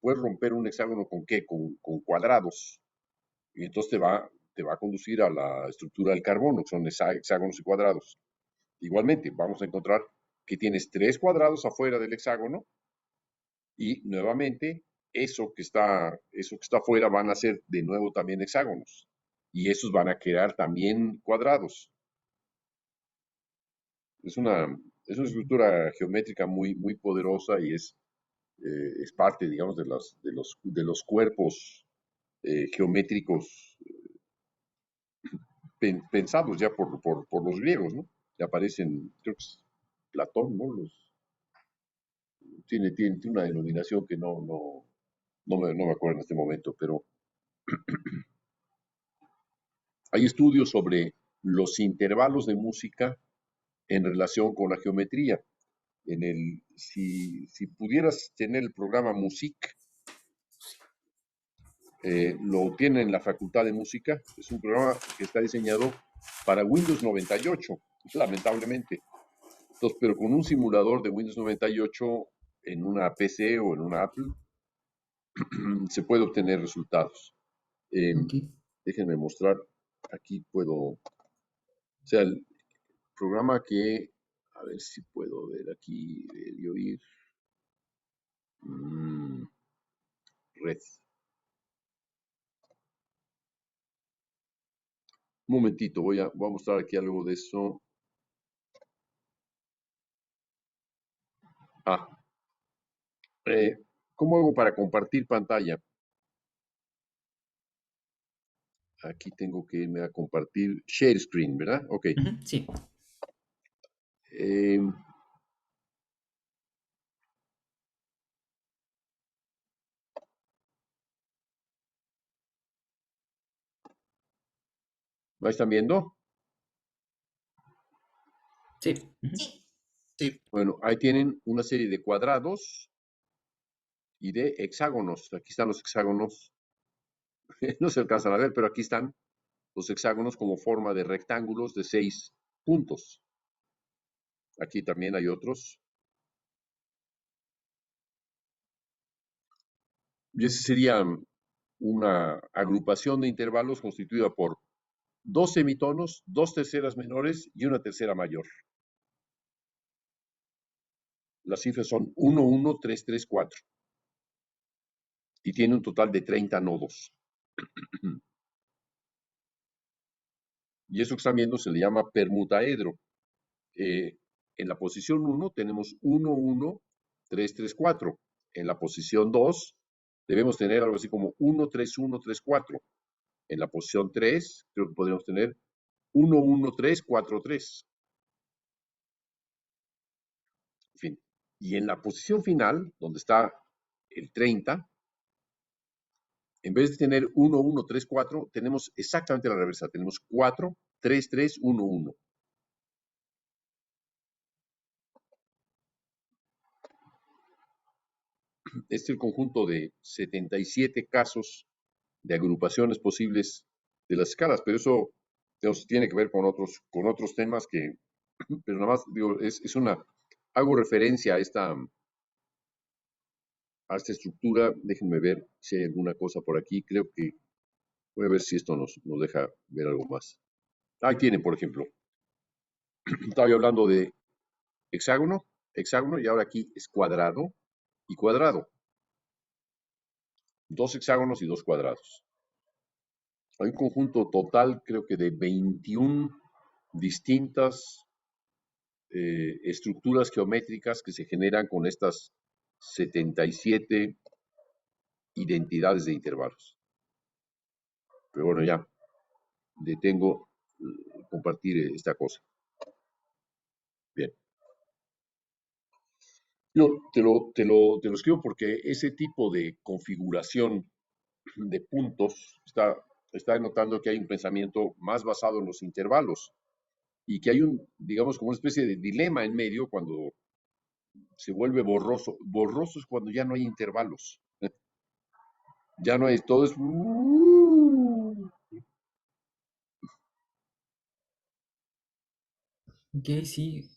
puedes romper un hexágono con qué? Con cuadrados. Y entonces te va a conducir a la estructura del carbono, que son hexágonos y cuadrados. Igualmente, vamos a encontrar que tienes tres cuadrados afuera del hexágono y nuevamente eso que está afuera van a ser de nuevo también hexágonos. Y esos van a crear también cuadrados. Es una, es una estructura geométrica muy poderosa y es parte, digamos, de los cuerpos geométricos pensados ya por los griegos, ¿no? Que aparecen, creo que es Platón, ¿no? Tiene una denominación que no me acuerdo en este momento, pero hay estudios sobre los intervalos de música en relación con la geometría. Si pudieras tener el programa Music, lo tiene en la Facultad de Música. Es un programa que está diseñado para Windows 98, lamentablemente. Entonces, pero con un simulador de Windows 98 en una PC o en una Apple, se puede obtener resultados. Eh, ok, Déjenme mostrar, aquí o sea, el programa a ver si puedo ver aquí, ver y oír, mm, red. Un momentito, voy a mostrar aquí algo de eso. Ah, eh, ¿cómo hago para compartir pantalla? Aquí tengo que irme a compartir share screen, ¿verdad? Ok. ujú, sí, Eh, ¿Me están viendo? Sí. Ujú. Sí, Bueno, ahí tienen una serie de cuadrados y de hexágonos. Aquí están los hexágonos. No se alcanzan a ver, pero aquí están los hexágonos como forma de rectángulos de 6 puntos. Aquí también hay otros. Y ese sería una agrupación de intervalos constituida por dos semitonos, dos terceras menores y una tercera mayor. Las cifras son 1, 1, 3, 3, 4. Y tiene un total de 30 nodos. Y eso que están viendo se le llama permutaedro. Eh, en la posición 1 tenemos 1, 1, 3, 3, 4. En la posición 2 debemos tener algo así como 1, 3, 1, 3, 4. En la posición 3 creo que podríamos tener 1, 1, 3, 4, 3. En fin. Y en la posición final, donde está el 30, en vez de tener 1, 1, 3, 4, tenemos exactamente la reversa. Tenemos 4, 3, 3, 1, 1. Este es el conjunto de 77 casos de agrupaciones posibles de las escalas, pero eso tiene que ver con otros temas que, pero nada más digo, es una, hago referencia a esta estructura. Déjenme ver si hay alguna cosa por aquí. Creo que voy a ver si esto nos deja ver algo más. Ahí tienen, por ejemplo, estaba yo hablando de hexágono, hexágono, y ahora aquí es cuadrado y cuadrado. Dos hexágonos y dos cuadrados. Hay un conjunto total, creo que de 21 distintas estructuras geométricas que se generan con estas 77 identidades de intervalos. Pero bueno, ya detengo compartir esta cosa. Bien. Yo te lo escribo porque ese tipo de configuración de puntos está denotando que hay un pensamiento más basado en los intervalos y que hay digamos, como una especie de dilema en medio cuando se vuelve borroso. Borroso es cuando ya no hay intervalos. Ya no hay, todo es... Ok, sí.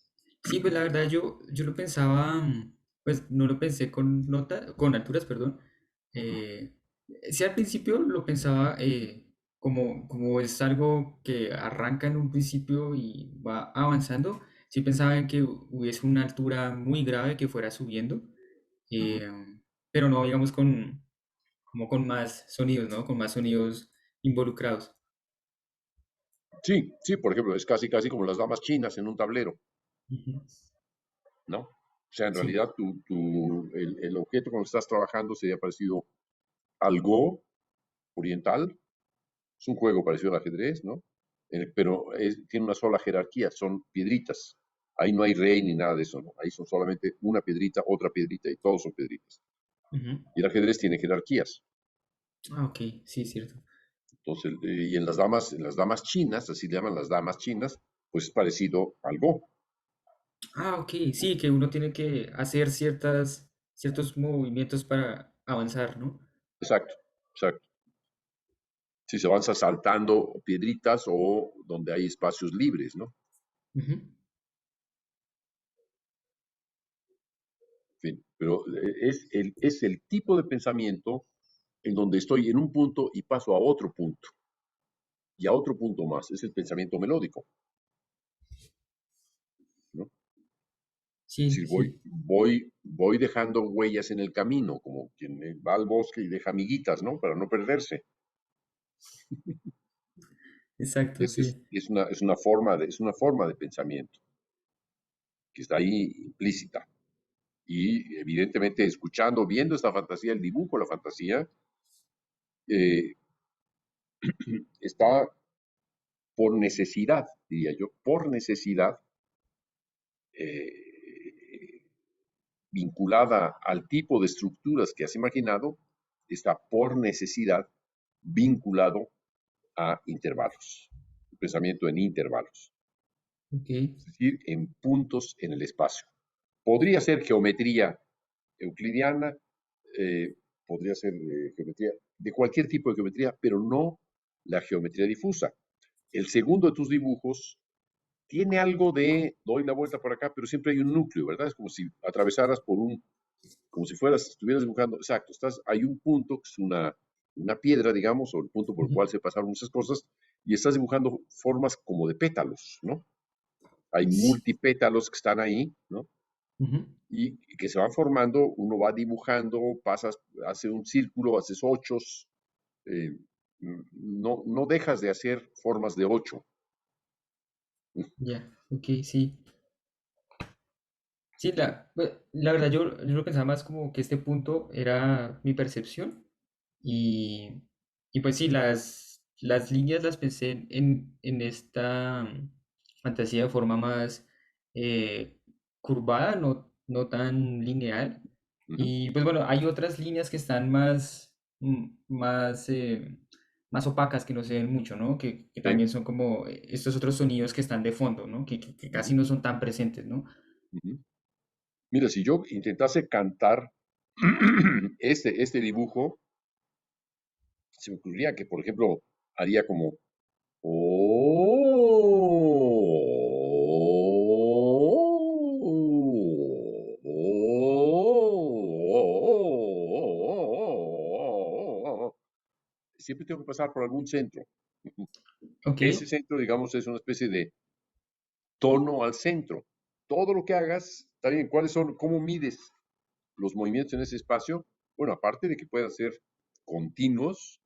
Sí, pues la verdad yo lo pensaba, pues no lo pensé con alturas, perdón. Eh, sí, al principio lo pensaba como es algo que arranca en un principio y va avanzando. Sí pensaba en que hubiese una altura muy grave que fuera subiendo, Ujú. eh, pero no, digamos, como con más sonidos, ¿no? Con más sonidos involucrados. Sí, sí, por ejemplo, es casi, casi como las damas chinas en un tablero, Ujú. ¿no? O sea, en Sí. realidad el objeto con el que estás trabajando sería parecido al Go oriental. Es un juego parecido al ajedrez, ¿no? Pero tiene una sola jerarquía, son piedritas. Ahí no hay rey ni nada de eso, ¿no? Ahí son solamente una piedrita, otra piedrita y todos son piedritas. Ujú. Y el ajedrez tiene jerarquías. Ah, ok, sí, cierto. Entonces, y en las damas chinas, así le llaman las damas chinas, pues es parecido al Go. Ah, ok, sí, que uno tiene que hacer ciertos movimientos para avanzar, ¿no? Exacto, exacto. Si se avanza saltando piedritas o donde hay espacios libres, ¿no? Ujú. En fin, pero es el tipo de pensamiento en donde estoy en un punto y paso a otro punto y a otro punto más. Es el pensamiento melódico, ¿no? Es Sí, decir, voy, sí, voy, voy dejando huellas en el camino, como quien va al bosque y deja amiguitas, ¿no? Para no perderse. exacto, Es, es, sí. es una forma de pensamiento que está ahí implícita. Y evidentemente escuchando, viendo esta fantasía, el dibujo, la fantasía, eh, está por necesidad, diría yo, por necesidad, eh, vinculada al tipo de estructuras que has imaginado, está por necesidad vinculado a intervalos, pensamiento en intervalos. Ok. es decir, en puntos en el espacio. Podría ser geometría euclidiana, eh, podría ser geometría, de cualquier tipo de geometría, pero no la geometría difusa. El segundo de tus dibujos tiene algo de, doy la vuelta por acá, pero siempre hay un núcleo, ¿verdad? Es como si atravesaras por un, como si estuvieras dibujando, exacto, hay un punto, que es una piedra, digamos, o el punto por el Ujú. cual se pasaron muchas cosas, y estás dibujando formas como de pétalos, ¿no? Hay Sí. multipétalos que están ahí, ¿no? Ujú. Y que se van formando, uno va dibujando, pasas, hace un círculo, haces ochos, eh, no dejas de hacer formas de ocho. Ya, ok, sí. Sí, la verdad yo lo pensaba más como que este punto era mi percepción y, y pues sí, las líneas las pensé en esta fantasía de forma más eh, curvada, no tan lineal. Ujú, Y pues bueno, hay otras líneas que están más opacas que no se ven mucho, ¿no? Que sí, también son como estos otros sonidos que están de fondo, ¿no? Que casi ujú, no son tan presentes, ¿no? ujú. Mira, si yo intentase cantar este dibujo, se me ocurriría que, por ejemplo, haría como siempre tengo que pasar por algún centro. Ok. Ese centro, digamos, es una especie de tono al centro. Todo lo que hagas, está bien, ¿cuáles son, cómo mides los movimientos en ese espacio? Bueno, aparte de que puedan ser continuos,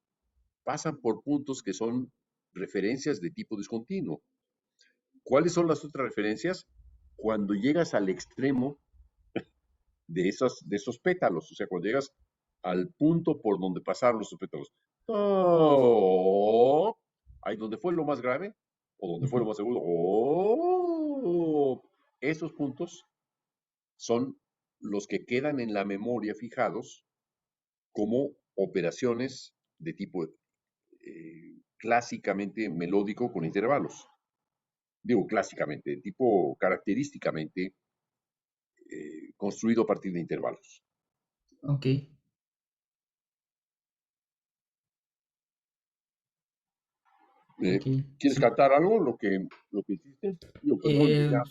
pasan por puntos que son referencias de tipo discontinuo. ¿Cuáles son las otras referencias? Cuando llegas al extremo de esos pétalos, o sea, cuando llegas al punto por donde pasaron los pétalos. Oh, ahí donde fue lo más grave o donde fue Ujú. lo más agudo. Oh, esos puntos son los que quedan en la memoria fijados como operaciones de tipo clásicamente melódico con intervalos. Digo clásicamente, tipo característicamente construido a partir de intervalos. Ok, ok, ¿Quieres sí. cantar algo? Lo que hiciste. Yo, perdón,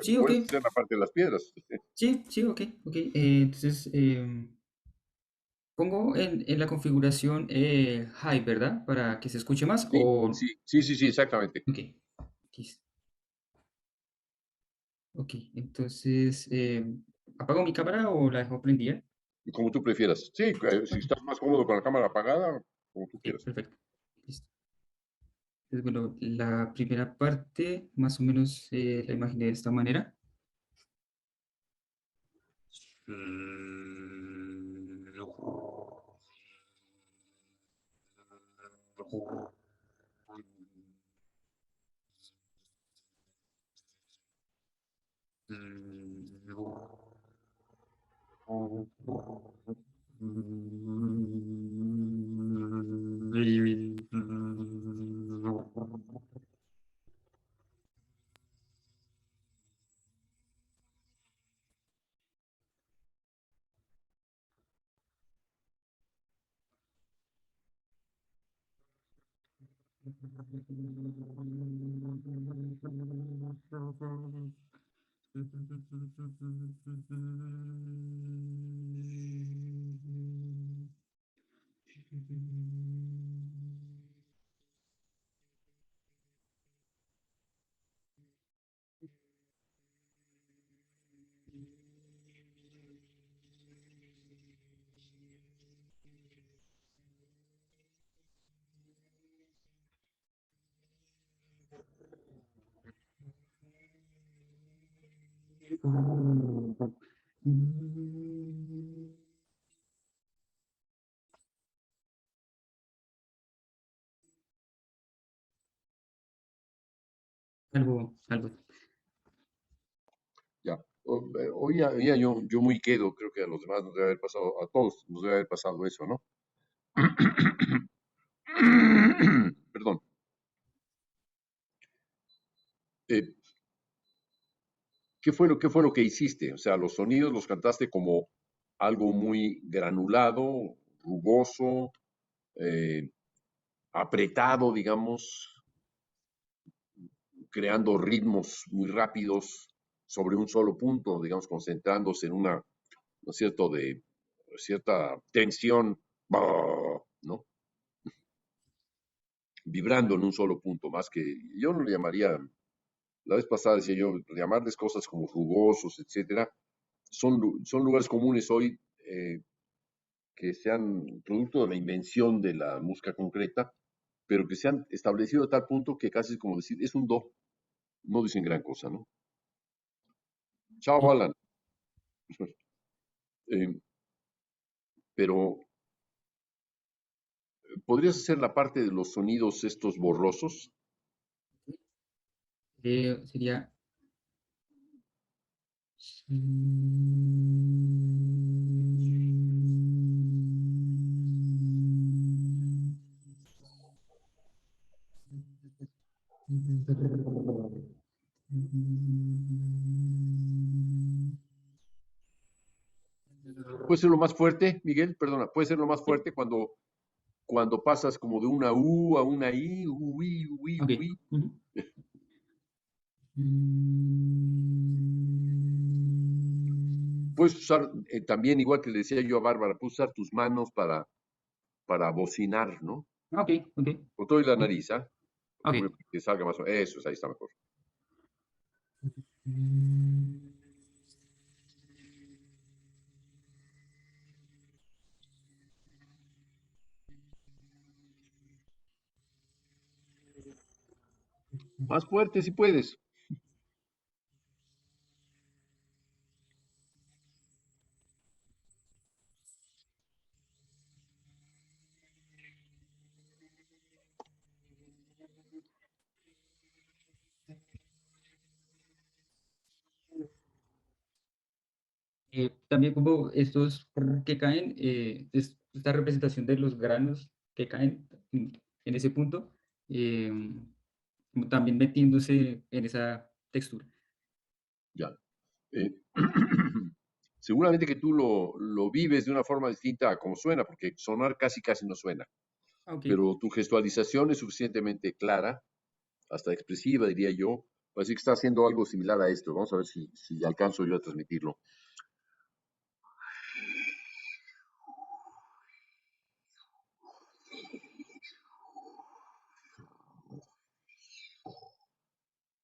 Sí, ok. puedes hacer la parte de las piedras. Sí, sí, ok, ok. Entonces, pongo en la configuración high, ¿verdad? Para que se escuche más. Sí, sí, sí, sí, sí, exactamente. Ok, listo. Ok, entonces, ¿apago mi cámara o la dejo prendida? Como tú prefieras. Sí, si Ok, estás más cómodo con la cámara apagada, como tú ok, quieras. perfecto. Listo. Entonces, bueno, la primera parte más o menos la imaginé de esta manera. Algo. Ya. Hoy yo muy quedo, creo que a los demás nos debe haber pasado, a todos nos debe haber pasado eso, ¿no? Perdón. Eh, qué fue lo que hiciste? O sea, los sonidos los cantaste como algo muy granulado, rugoso, eh, apretado, digamos, creando ritmos muy rápidos sobre un solo punto, digamos, concentrándose en una, ¿no es cierto?, de cierta tensión, ¿no? Vibrando en un solo punto, más que, yo no le llamaría, la vez pasada decía yo, llamarles cosas como rugosos, etcétera, son lugares comunes hoy que sean producto de la invención de la música concreta, pero que se han establecido a tal punto que casi es como decir, es un do, no dicen gran cosa, ¿no? Chao, Sí, Alan. Eh, pero, ¿podrías hacer la parte de los sonidos estos borrosos? sería... Puede ser lo más fuerte, Miguel, perdona, puede ser lo más Sí, fuerte cuando pasas como de una U a una I, UI, UI, ok. UI. Ujú. Puedes usar también, igual que le decía yo a Bárbara, puedes usar tus manos para bocinar, ¿no? Ok, ok. Con todo y la Sí, nariz, ¿ah? ok. Que salga más. Eso, ahí está mejor. Más fuerte si puedes. También como estos que caen, esta representación de los granos que caen en ese punto, eh, como también metiéndose en esa textura. Ya. Eh, seguramente que tú lo vives de una forma distinta a como suena, porque sonar casi casi no suena, Ok, pero tu gestualización es suficientemente clara, hasta expresiva, diría yo, para decir que está haciendo algo similar a esto. Vamos a ver si alcanzo yo a transmitirlo.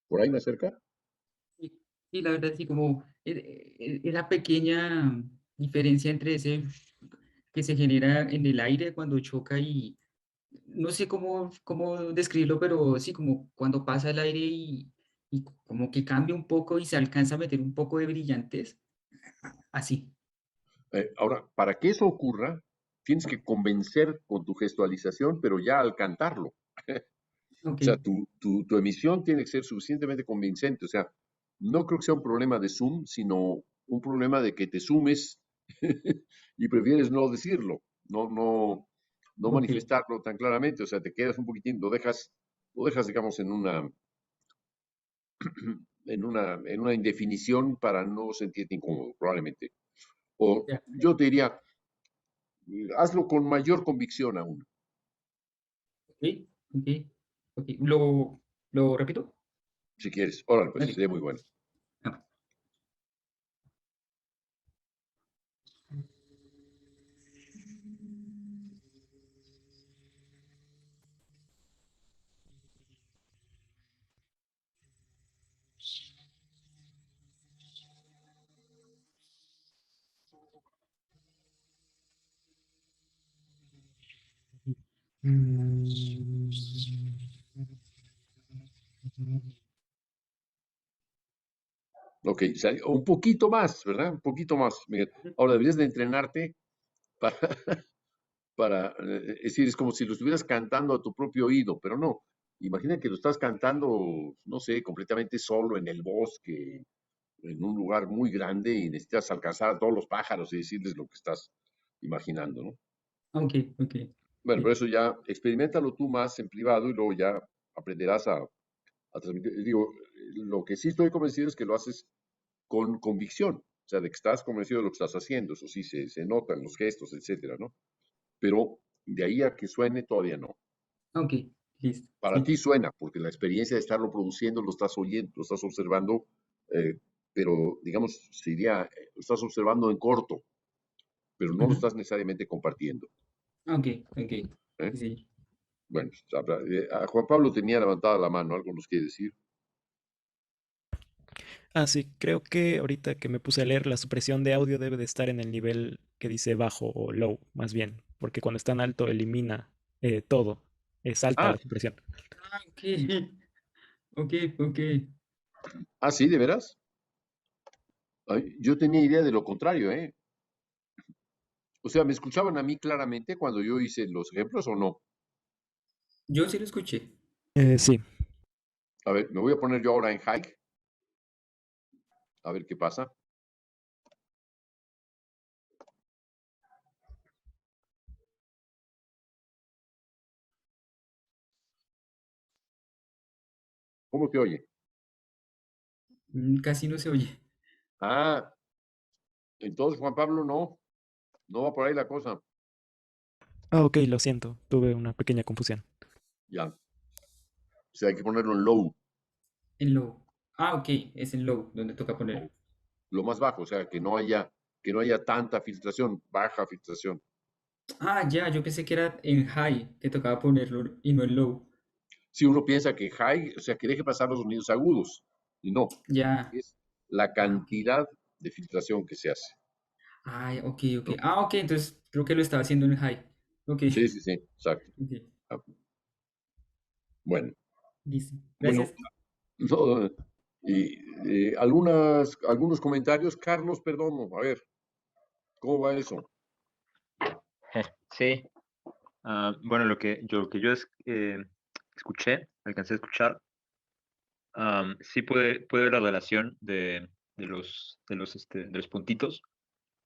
¿Por ahí me acerca? y, y la verdad sí como esa pequeña diferencia entre ese que se genera en el aire cuando choca y no sé cómo describirlo, pero sí como cuando pasa el aire y como que cambia un poco y se alcanza a meter un poco de brillantez, así. Ahora, para que eso ocurra, tienes que convencer con tu gestualización, pero ya al cantarlo. Ok, O sea, tu emisión tiene que ser suficientemente convincente. O sea, no creo que sea un problema de Zoom, sino un problema de que te sumes y prefieres no decirlo, no ok, manifestarlo tan claramente. O sea, te quedas un poquitín, lo dejas, digamos, en una indefinición para no sentirte incómodo, probablemente. O ya, yo te diría, hazlo con mayor convicción aún, ok, ok, ok. ¿Lo repito? si quieres. Órale, pues, Ok. sería muy bueno. Ah. Ok, o sea, un poquito más, ¿verdad? Un poquito más, Miguel. Ahora deberías de entrenarte para, es decir, es como si lo estuvieras cantando a tu propio oído, pero no. Imagina que lo estás cantando, no sé, completamente solo en el bosque, en un lugar muy grande y necesitas alcanzar a todos los pájaros y decirles lo que estás imaginando, ¿no? Ok, ok. Bueno, por Sí, eso ya experimentalo tú más en privado y luego ya aprenderás a transmitir. Digo, lo que sí estoy convencido es que lo haces con convicción, o sea, de que estás convencido de lo que estás haciendo, eso sí, se nota en los gestos, etcétera, ¿no? Pero de ahí a que suene todavía no. Ok, listo. Para Sí. ti suena, porque la experiencia de estarlo produciendo, lo estás oyendo, lo estás observando, eh, pero digamos, sería, lo estás observando en corto, pero no lo Ujú. estás necesariamente compartiendo. Ok, ok. ¿Eh? Sí, sí. Bueno, a Juan Pablo tenía levantada la mano, algo nos quiere decir. Ah, sí, creo que ahorita que me puse a leer, la supresión de audio debe de estar en el nivel que dice bajo o low, más bien, porque cuando está en alto elimina todo, es alta Ah, la supresión. Ah, ok. Ok, ok. sí, ¿de veras? Ay, yo tenía idea de lo contrario, ¿eh? O sea, ¿me escuchaban a mí claramente cuando yo hice los ejemplos o no? Yo sí lo escuché. Sí. A ver, me voy a poner yo ahora en high, a ver qué pasa. ¿Cómo te oye? Casi no se oye. Ah, entonces Juan Pablo no va por ahí la cosa. Ah, ok, lo siento, tuve una pequeña confusión. Ya, o sea, hay que ponerlo en low, En low. Ah, ok. Es en low donde toca poner. lo más bajo, o sea, que no haya tanta filtración, baja filtración. Ah, ya. Yo pensé que era en high que tocaba ponerlo y no en low. Si uno piensa que high, o sea, que deje pasar los sonidos agudos, y no, Ya. es la Ah, ok. cantidad de filtración que se hace, Ay, ok, ok. ¿no? Ah, ok. Entonces creo que lo estaba haciendo en high. Ok. Sí, sí, sí, exacto. Ok. Ah, bueno, Listo. bueno, Gracias. no, y algunos comentarios. Carlos Perdomo, a ver, ¿cómo va eso? Sí, bueno, lo que yo escuché, alcancé a escuchar, sí puede ver la relación de los puntitos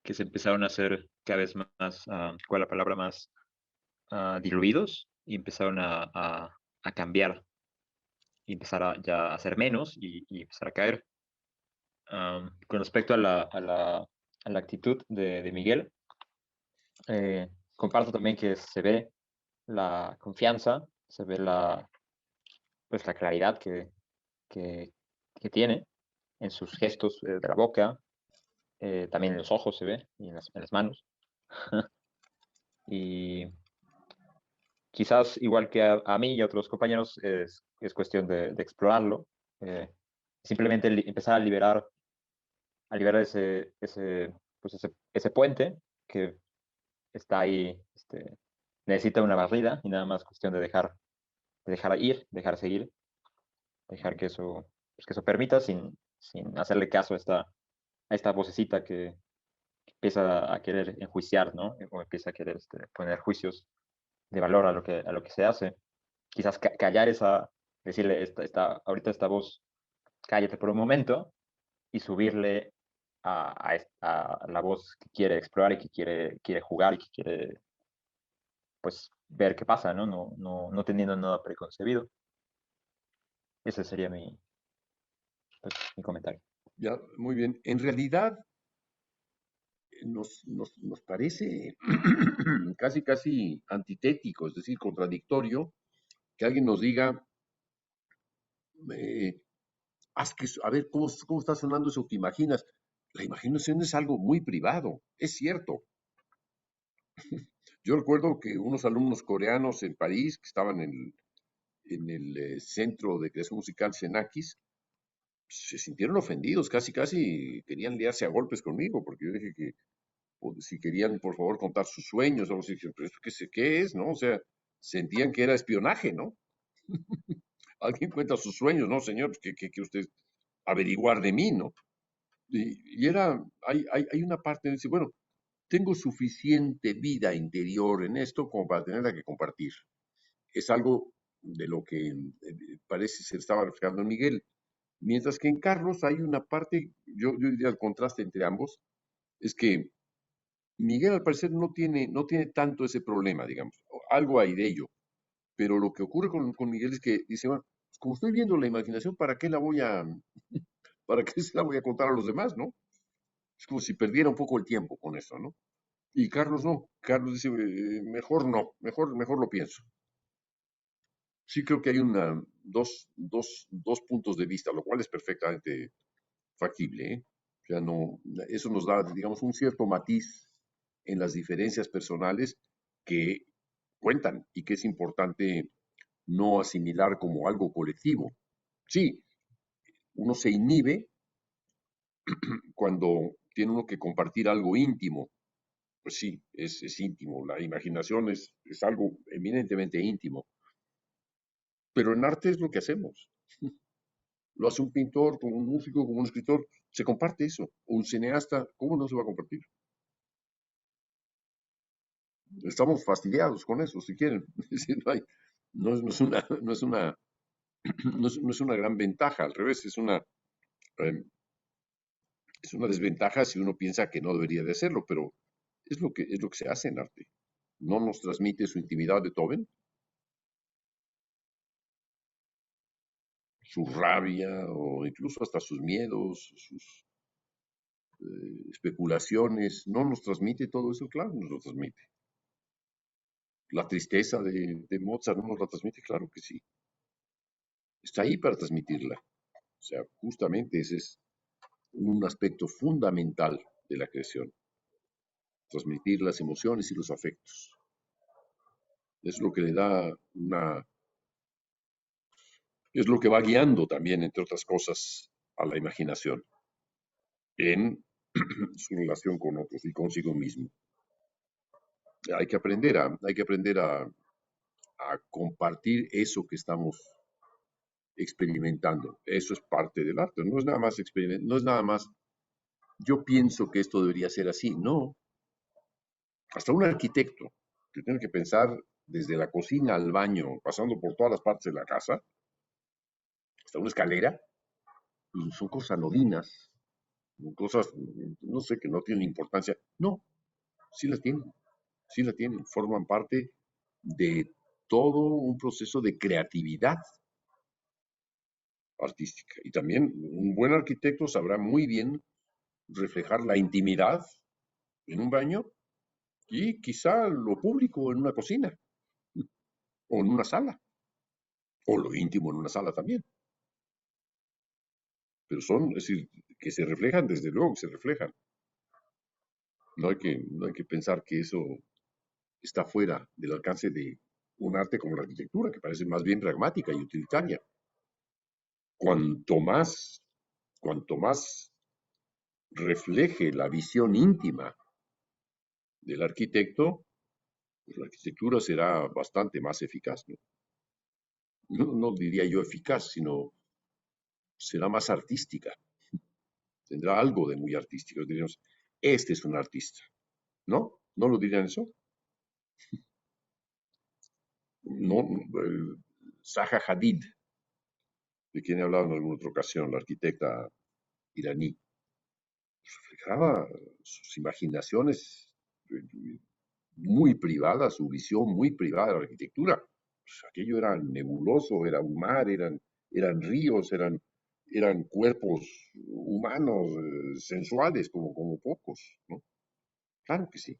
que se empezaron a hacer cada vez más, ¿cuál es la palabra? Más diluidos y empezaron a cambiar y empezar ya a hacer menos y empezar a caer. Con respecto a la actitud de Miguel, comparto también que se ve la confianza, se ve pues la claridad que, que tiene en sus gestos de la boca, también en los ojos se ve y en las manos. Y quizás igual que a mí y a otros compañeros es cuestión de explorarlo, simplemente empezar a liberar ese puente que está ahí, necesita una barrida y nada más cuestión de dejar ir, dejar seguir, dejar que eso permita sin hacerle caso a esta vocecita que empieza a querer enjuiciar, ¿no? O empieza a querer poner juicios de valor a lo que se hace. Quizás callar decirle, ahorita esta voz, cállate por un momento y subirle a la voz que quiere explorar y que quiere jugar y que quiere, pues, ver qué pasa, ¿no? No teniendo nada preconcebido. Ese sería mi comentario. Ya, muy bien. En realidad, nos parece casi, casi antitético, es decir, contradictorio, que alguien nos diga, eh, a ver, ¿cómo está sonando eso que imaginas? La imaginación es algo muy privado, es cierto. Yo recuerdo que unos alumnos coreanos en París, que estaban en el Centro de Creación Musical Xenakis, se sintieron ofendidos, casi, casi querían liarse a golpes conmigo, porque yo dije que si querían, por favor, contar sus sueños, o algo así, dije, pero esto qué es, ¿no? O sea, sentían que era espionaje, ¿no? Alguien cuenta sus sueños, ¿no, señor? Que usted averiguar de mí, ¿no? Hay una parte de decir, bueno, tengo suficiente vida interior en esto como para tenerla que compartir. Es algo de lo que parece se estaba reflejando en Miguel. Mientras que en Carlos hay una parte, yo diría el contraste entre ambos, es que Miguel al parecer no tiene tanto ese problema, digamos. Algo hay de ello. Pero lo que ocurre con Miguel es que dice, bueno, pues como estoy viendo la imaginación, ¿para qué la voy a ¿Para qué se la voy a contar a los demás, no? Es como si perdiera un poco el tiempo con eso, ¿no? Y Carlos no. Carlos dice, mejor no, mejor lo pienso. Sí creo que hay dos puntos de vista, lo cual es perfectamente factible, ¿eh? O sea, no, eso nos da, digamos, un cierto matiz en las diferencias personales que cuentan y que es importante no asimilar como algo colectivo. Sí, uno se inhibe cuando tiene uno que compartir algo íntimo. Pues sí, es íntimo. La imaginación es algo eminentemente íntimo. Pero en arte es lo que hacemos. Lo hace un pintor, como un músico, como un escritor. Se comparte eso. Un cineasta, ¿cómo no se va a compartir? Estamos fastidiados con eso, si quieren. Es decir, no es una gran ventaja, al revés, eh, es una desventaja si uno piensa que no debería de hacerlo, pero es lo que se hace en arte. ¿No nos transmite su intimidad Beethoven? Su rabia o incluso hasta sus miedos, sus especulaciones, ¿no nos transmite todo eso? Claro, nos lo transmite. La tristeza de Mozart no nos la transmite, claro que sí. Está ahí para transmitirla. O sea, justamente ese es un aspecto fundamental de la creación, transmitir las emociones y los afectos. Es lo que le da es lo que va guiando también, entre otras cosas, a la imaginación en su relación con otros y consigo mismo. Hay que aprender a compartir eso que estamos experimentando. Eso es parte del arte. No es nada más no es nada más, yo pienso que esto debería ser así. No, hasta un arquitecto que tiene que pensar desde la cocina al baño, pasando por todas las partes de la casa, hasta una escalera, y son cosas anodinas, cosas, no sé, que no tienen importancia. No, sí la tienen, forman parte de todo un proceso de creatividad artística. Y también un buen arquitecto sabrá muy bien reflejar la intimidad en un baño y quizá lo público en una cocina o en una sala, o lo íntimo en una sala también. Pero son, es decir, que se reflejan, desde luego que se reflejan. No hay que pensar que eso está fuera del alcance de un arte como la arquitectura, que parece más bien pragmática y utilitaria. Cuanto más, cuanto más refleje la visión íntima del arquitecto, pues la arquitectura será bastante más eficaz, ¿no? No diría yo eficaz, sino será más artística. Tendrá algo de muy artístico. Diríamos, este es un artista, ¿no? ¿No lo dirían eso? No, Zaha Hadid, de quien he hablado en alguna otra ocasión, la arquitecta iraní, reflejaba sus imaginaciones muy privadas, su visión muy privada de la arquitectura. Pues aquello era nebuloso, era un mar, eran ríos, eran cuerpos humanos, sensuales, como pocos, ¿no? Claro que sí.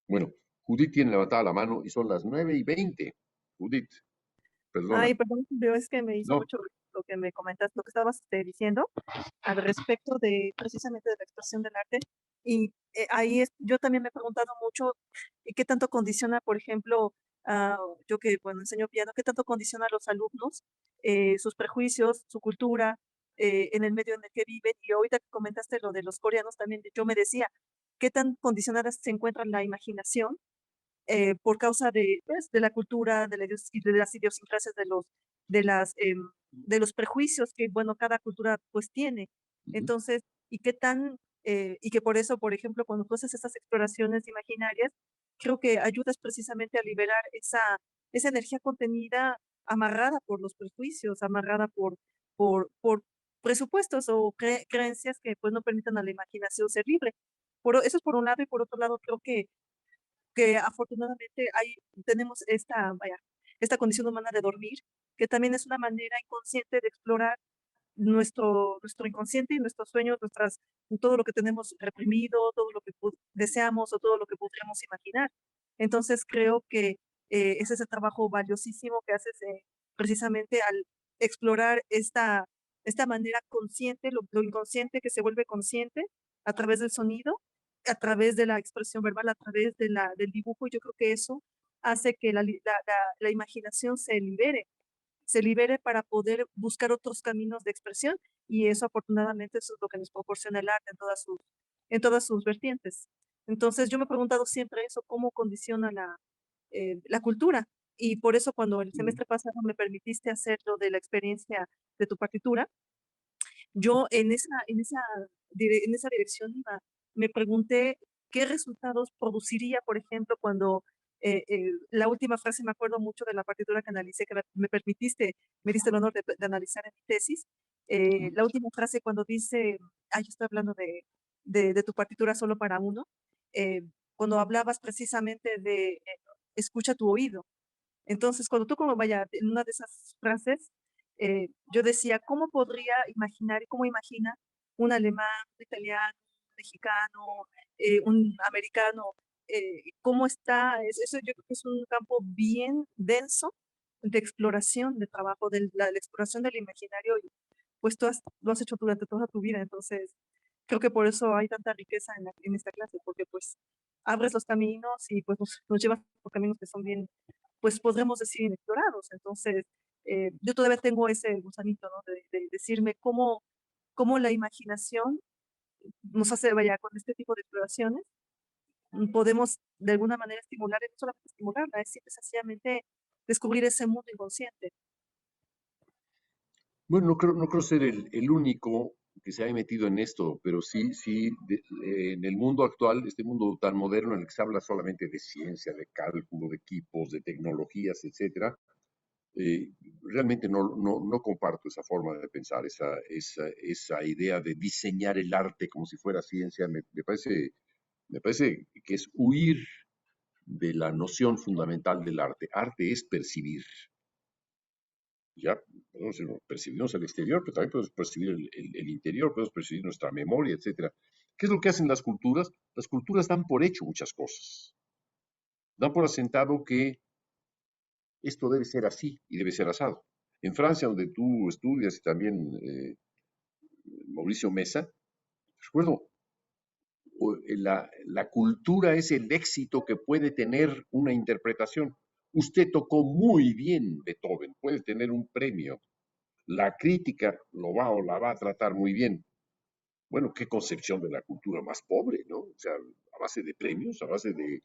Bueno, Judith tiene levantada la mano y son las 9:20. Judith, perdona. Ay, perdón, Julio, es que me hizo No, mucho ruido lo que me comentas, lo que estabas diciendo al respecto de precisamente de la expresión del arte. Y ahí yo también me he preguntado mucho qué tanto condiciona, por ejemplo, ah, yo que, bueno, enseño piano, qué tanto condiciona a los alumnos, sus prejuicios, su cultura, en el medio en el que viven. Y ahorita que comentaste lo de los coreanos, también yo me decía, qué tan condicionada se encuentra la imaginación por causa de, pues, de la cultura, de las idiosincrasias de los prejuicios que, bueno, cada cultura pues tiene. ujú, Entonces, y que por eso, por ejemplo, cuando tú haces esas exploraciones imaginarias, creo que ayudas precisamente a liberar esa energía contenida amarrada por los prejuicios, amarrada por presupuestos o creencias que pues no permitan a la imaginación ser libre. Eso es por un lado, y por otro lado creo que afortunadamente tenemos esta condición humana de dormir, que también es una manera inconsciente de explorar nuestro inconsciente y nuestros sueños, todo lo que tenemos reprimido, todo lo que deseamos o todo lo que podríamos imaginar. Entonces creo que ese es el trabajo valiosísimo que haces precisamente al explorar esta manera consciente, lo inconsciente que se vuelve consciente a través del sonido, a través de la expresión verbal, a través del dibujo. Yo creo que eso hace que la imaginación se libere para poder buscar otros caminos de expresión, y eso afortunadamente eso es lo que nos proporciona el arte en todas sus vertientes. Entonces yo me he preguntado siempre eso, cómo condiciona la cultura, y por eso cuando el semestre pasado me permitiste hacerlo de la experiencia de tu partitura, yo en esa dirección iba. Me pregunté qué resultados produciría, por ejemplo, cuando la última frase, me acuerdo mucho de la partitura que analicé, que me diste el honor de analizar en mi tesis. La última frase cuando dice, yo estoy hablando de tu partitura solo para uno, eh, cuando hablabas precisamente de escucha tu oído. Entonces, cuando tú como vaya, en una de esas frases, yo decía, ¿cómo podría imaginar y cómo imagina un alemán, un italiano, un mexicano, un americano? ¿Cómo está? Eso yo creo que es un campo bien denso de exploración, de trabajo, de la exploración del imaginario, y pues lo has hecho durante toda tu vida. Entonces, creo que por eso hay tanta riqueza en esta clase, porque pues abres los caminos y pues nos llevas por caminos que son bien, pues podremos decir inexplorados. Entonces, yo todavía tengo ese gusanito, ¿no? De decirme cómo la imaginación nos hace, vaya, con este tipo de exploraciones, podemos de alguna manera estimular, y no solamente estimularla, es simple y sencillamente descubrir ese mundo inconsciente. Bueno, no creo ser el único que se haya metido en esto, pero sí, en el mundo actual, este mundo tan moderno en el que se habla solamente de ciencia, de cálculo, de equipos, de tecnologías, etcétera, realmente no comparto esa forma de pensar, esa idea de diseñar el arte como si fuera ciencia. Me parece que es huir de la noción fundamental del arte. Arte es percibir. Ya percibimos el exterior, pero también podemos percibir el interior, podemos percibir nuestra memoria, etcétera. ¿Qué es lo que hacen las culturas? Las culturas dan por hecho muchas cosas. Dan por asentado que esto debe ser así y debe ser asado. En Francia, donde tú estudias, y también Mauricio Mesa, recuerdo, la cultura es el éxito que puede tener una interpretación. Usted tocó muy bien Beethoven, puede tener un premio. La crítica lo va o la va a tratar muy bien. Bueno, qué concepción de la cultura más pobre, ¿no? O sea, a base de premios, a base de,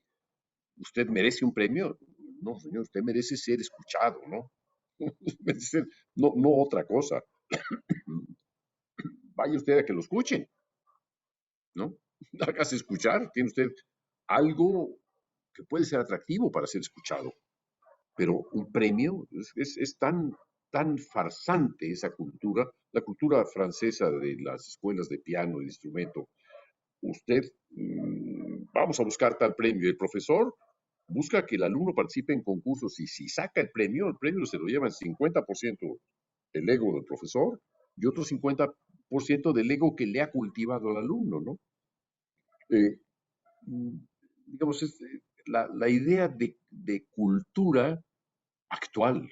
¿usted merece un premio? No, señor, usted merece ser escuchado, ¿no? No otra cosa. Vaya usted a que lo escuchen, ¿no? Hágase escuchar, tiene usted algo que puede ser atractivo para ser escuchado, pero un premio es tan farsante esa cultura, la cultura francesa de las escuelas de piano y de instrumento. Usted, vamos a buscar tal premio, el profesor busca que el alumno participe en concursos, y si saca el premio se lo lleva el 50% el ego del profesor y otro 50% del ego que le ha cultivado al alumno, ¿no? Eh, mm, digamos, la idea de cultura actual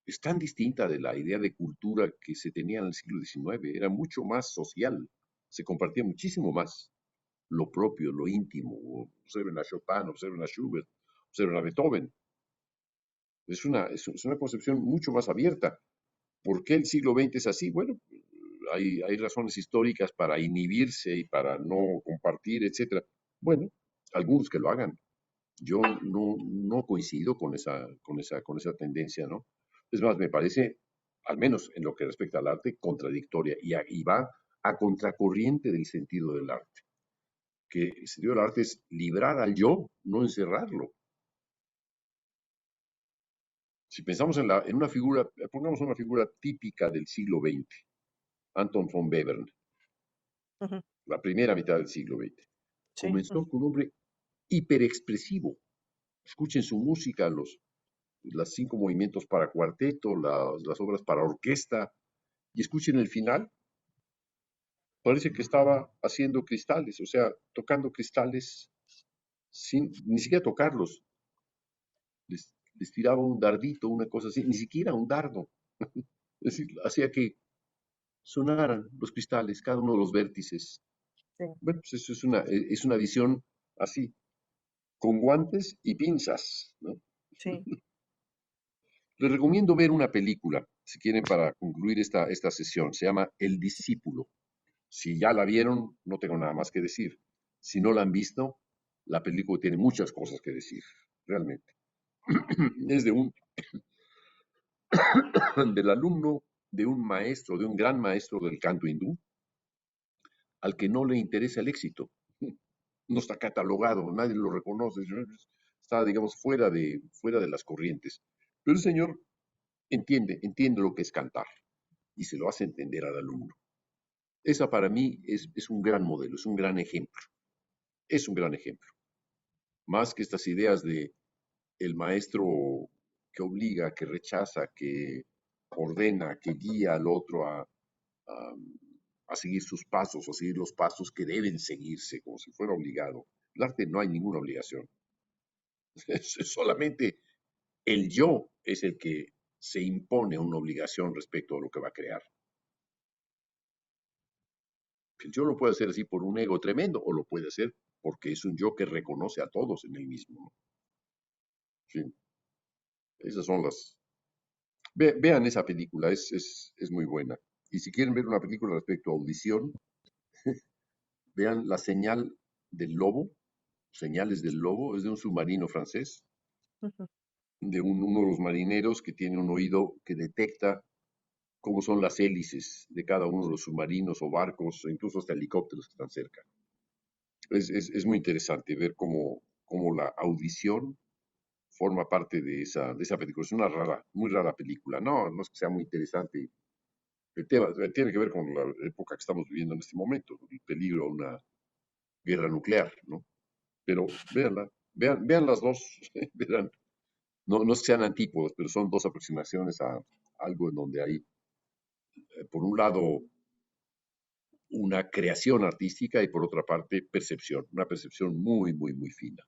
es tan distinta de la idea de cultura que se tenía en el siglo XIX. Era mucho más social, se compartía muchísimo más lo propio, lo íntimo. Observen a Chopin, observen a Schubert, observen a Beethoven. Es una concepción mucho más abierta. ¿Por qué el siglo XX es así? Bueno, hay razones históricas para inhibirse y para no compartir, etcétera. Bueno, algunos que lo hagan. Yo no coincido con esa tendencia, ¿no? Es más, me parece, al menos en lo que respecta al arte, contradictoria, y va a contracorriente del sentido del arte. Que el sentido del arte es librar al yo, no encerrarlo. Si pensamos en una figura, pongamos una figura típica del siglo XX, Anton von Webern, Ujú. la primera mitad del siglo XX. Sí. Comenzó con un hombre hiperexpresivo. Escuchen su música, los 5 movimientos para cuarteto, las obras para orquesta, Y escuchen el final, parece que estaba haciendo cristales, o sea, tocando cristales sin ni siquiera tocarlos. Les tiraba un dardito, una cosa así, ni siquiera un dardo. Es decir, hacía que sonaran los cristales, cada uno de los vértices. Sí, Bueno, pues eso es una visión así, con guantes y pinzas, ¿no? sí. Les recomiendo ver una película, si quieren, para concluir esta sesión. Se llama El Discípulo. Si ya la vieron, no tengo nada más que decir. Si no la han visto, la película tiene muchas cosas que decir, realmente. Es del alumno de un maestro, de un gran maestro del canto hindú, al que no le interesa el éxito. No está catalogado, nadie lo reconoce, está, digamos, fuera de las corrientes. Pero el señor entiende lo que es cantar y se lo hace entender al alumno. Esa para mí es un gran modelo, es un gran ejemplo, es un gran ejemplo. Más que estas ideas de el maestro que obliga, que rechaza, que ordena, que guía al otro a, a seguir sus pasos o seguir los pasos que deben seguirse como si fuera obligado. El arte no hay ninguna obligación. Es solamente el yo es el que se impone una obligación respecto a lo que va a crear. El yo lo puede hacer así por un ego tremendo o lo puede hacer porque es un yo que reconoce a todos en el mismo, ¿no? Sí, esas son las... vean esa película, es muy buena. Y si quieren ver una película respecto a audición, vean La señal del lobo, Señales del lobo, es de un submarino francés, Ujú. de uno de los marineros que tiene un oído que detecta cómo son las hélices de cada uno de los submarinos o barcos, o incluso hasta helicópteros que están cerca. Es muy interesante ver cómo la audición forma parte de esa película. Es una muy rara película. No, no es que sea muy interesante. El tema tiene que ver con la época que estamos viviendo en este momento, el peligro a una guerra nuclear, ¿no? Pero véanla, vean las dos, verán. No, no es que sean antípodas, pero son dos aproximaciones a algo en donde hay, por un lado, una creación artística y por otra parte, percepción, una percepción muy, muy, muy fina.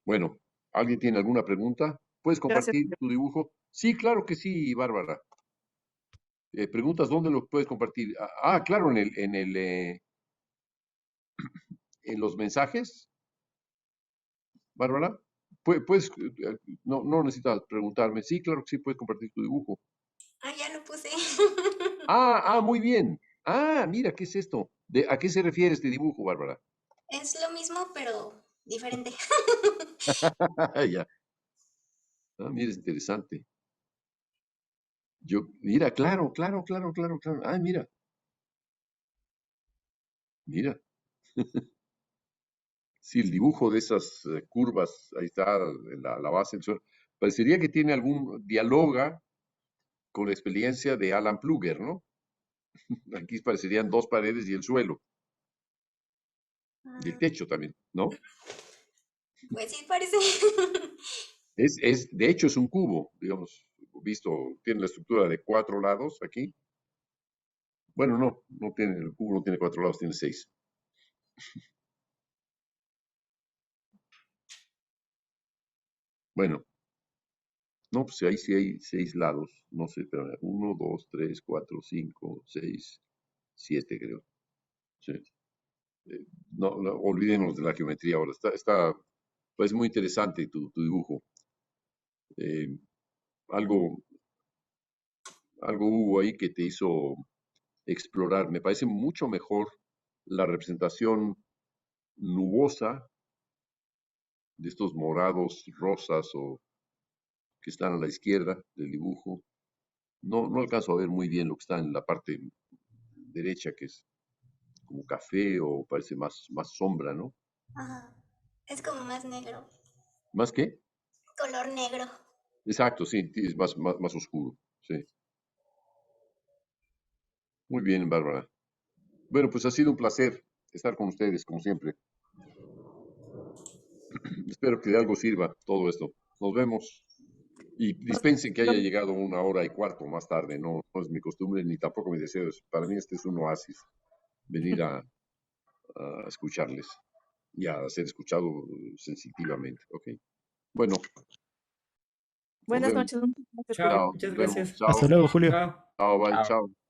Bueno, ¿alguien tiene alguna pregunta? ¿Puedes Gracias. compartir tu dibujo? Sí, claro que sí, Bárbara. Preguntas dónde lo puedes compartir. Claro, en los mensajes, Bárbara. Puedes, no necesitas preguntarme. Sí, claro que sí, puedes compartir tu dibujo. Ah, ya lo puse. Muy bien. Mira, ¿qué es esto? ¿A qué se refiere este dibujo, Bárbara? Es lo mismo, pero diferente. Ya. Mira, es interesante. Mira, claro, claro, claro, claro, claro. Mira, mira. Sí, el dibujo de esas curvas, ahí está la base del suelo. Parecería que tiene algún dialoga con la experiencia de Alan Pluger, ¿no? Aquí parecerían dos paredes y el suelo, y el Ah, techo también, ¿no? pues sí, parece. De hecho, es un cubo, digamos, visto, tiene la estructura de cuatro lados aquí. Bueno, no tiene, el cubo no tiene cuatro lados, tiene seis. Bueno, no, pues ahí sí hay seis lados, no sé, pero uno, dos, tres, cuatro, cinco, seis, siete, creo. Sí. No, olvidemos de la geometría ahora. Pues muy interesante tu dibujo. Eh, algo, algo hubo ahí que te hizo explorar. Me parece mucho mejor la representación nubosa de estos morados, rosas o que están a la izquierda del dibujo. No alcanzo a ver muy bien lo que está en la parte derecha, que es como café o parece más sombra, ¿no? Ajá. Es como más negro. ¿Más qué? Color negro. Exacto, sí, es más oscuro. Sí. Muy bien, Bárbara. Bueno, pues ha sido un placer estar con ustedes, como siempre. Espero que de algo sirva todo esto. Nos vemos. Y dispensen que haya llegado 1 hora y cuarto más tarde, no, no es mi costumbre ni tampoco mi deseo. Para mí este es un oasis, venir a escucharles y a ser escuchado sensitivamente. Ok. Bueno, nos Buenas vemos. noches. Muchas gracias, Chao, Julio. Chao, muchas nos vemos. gracias. Chao, Hasta luego, Julio. Chao. chao, bye, Chao. chao.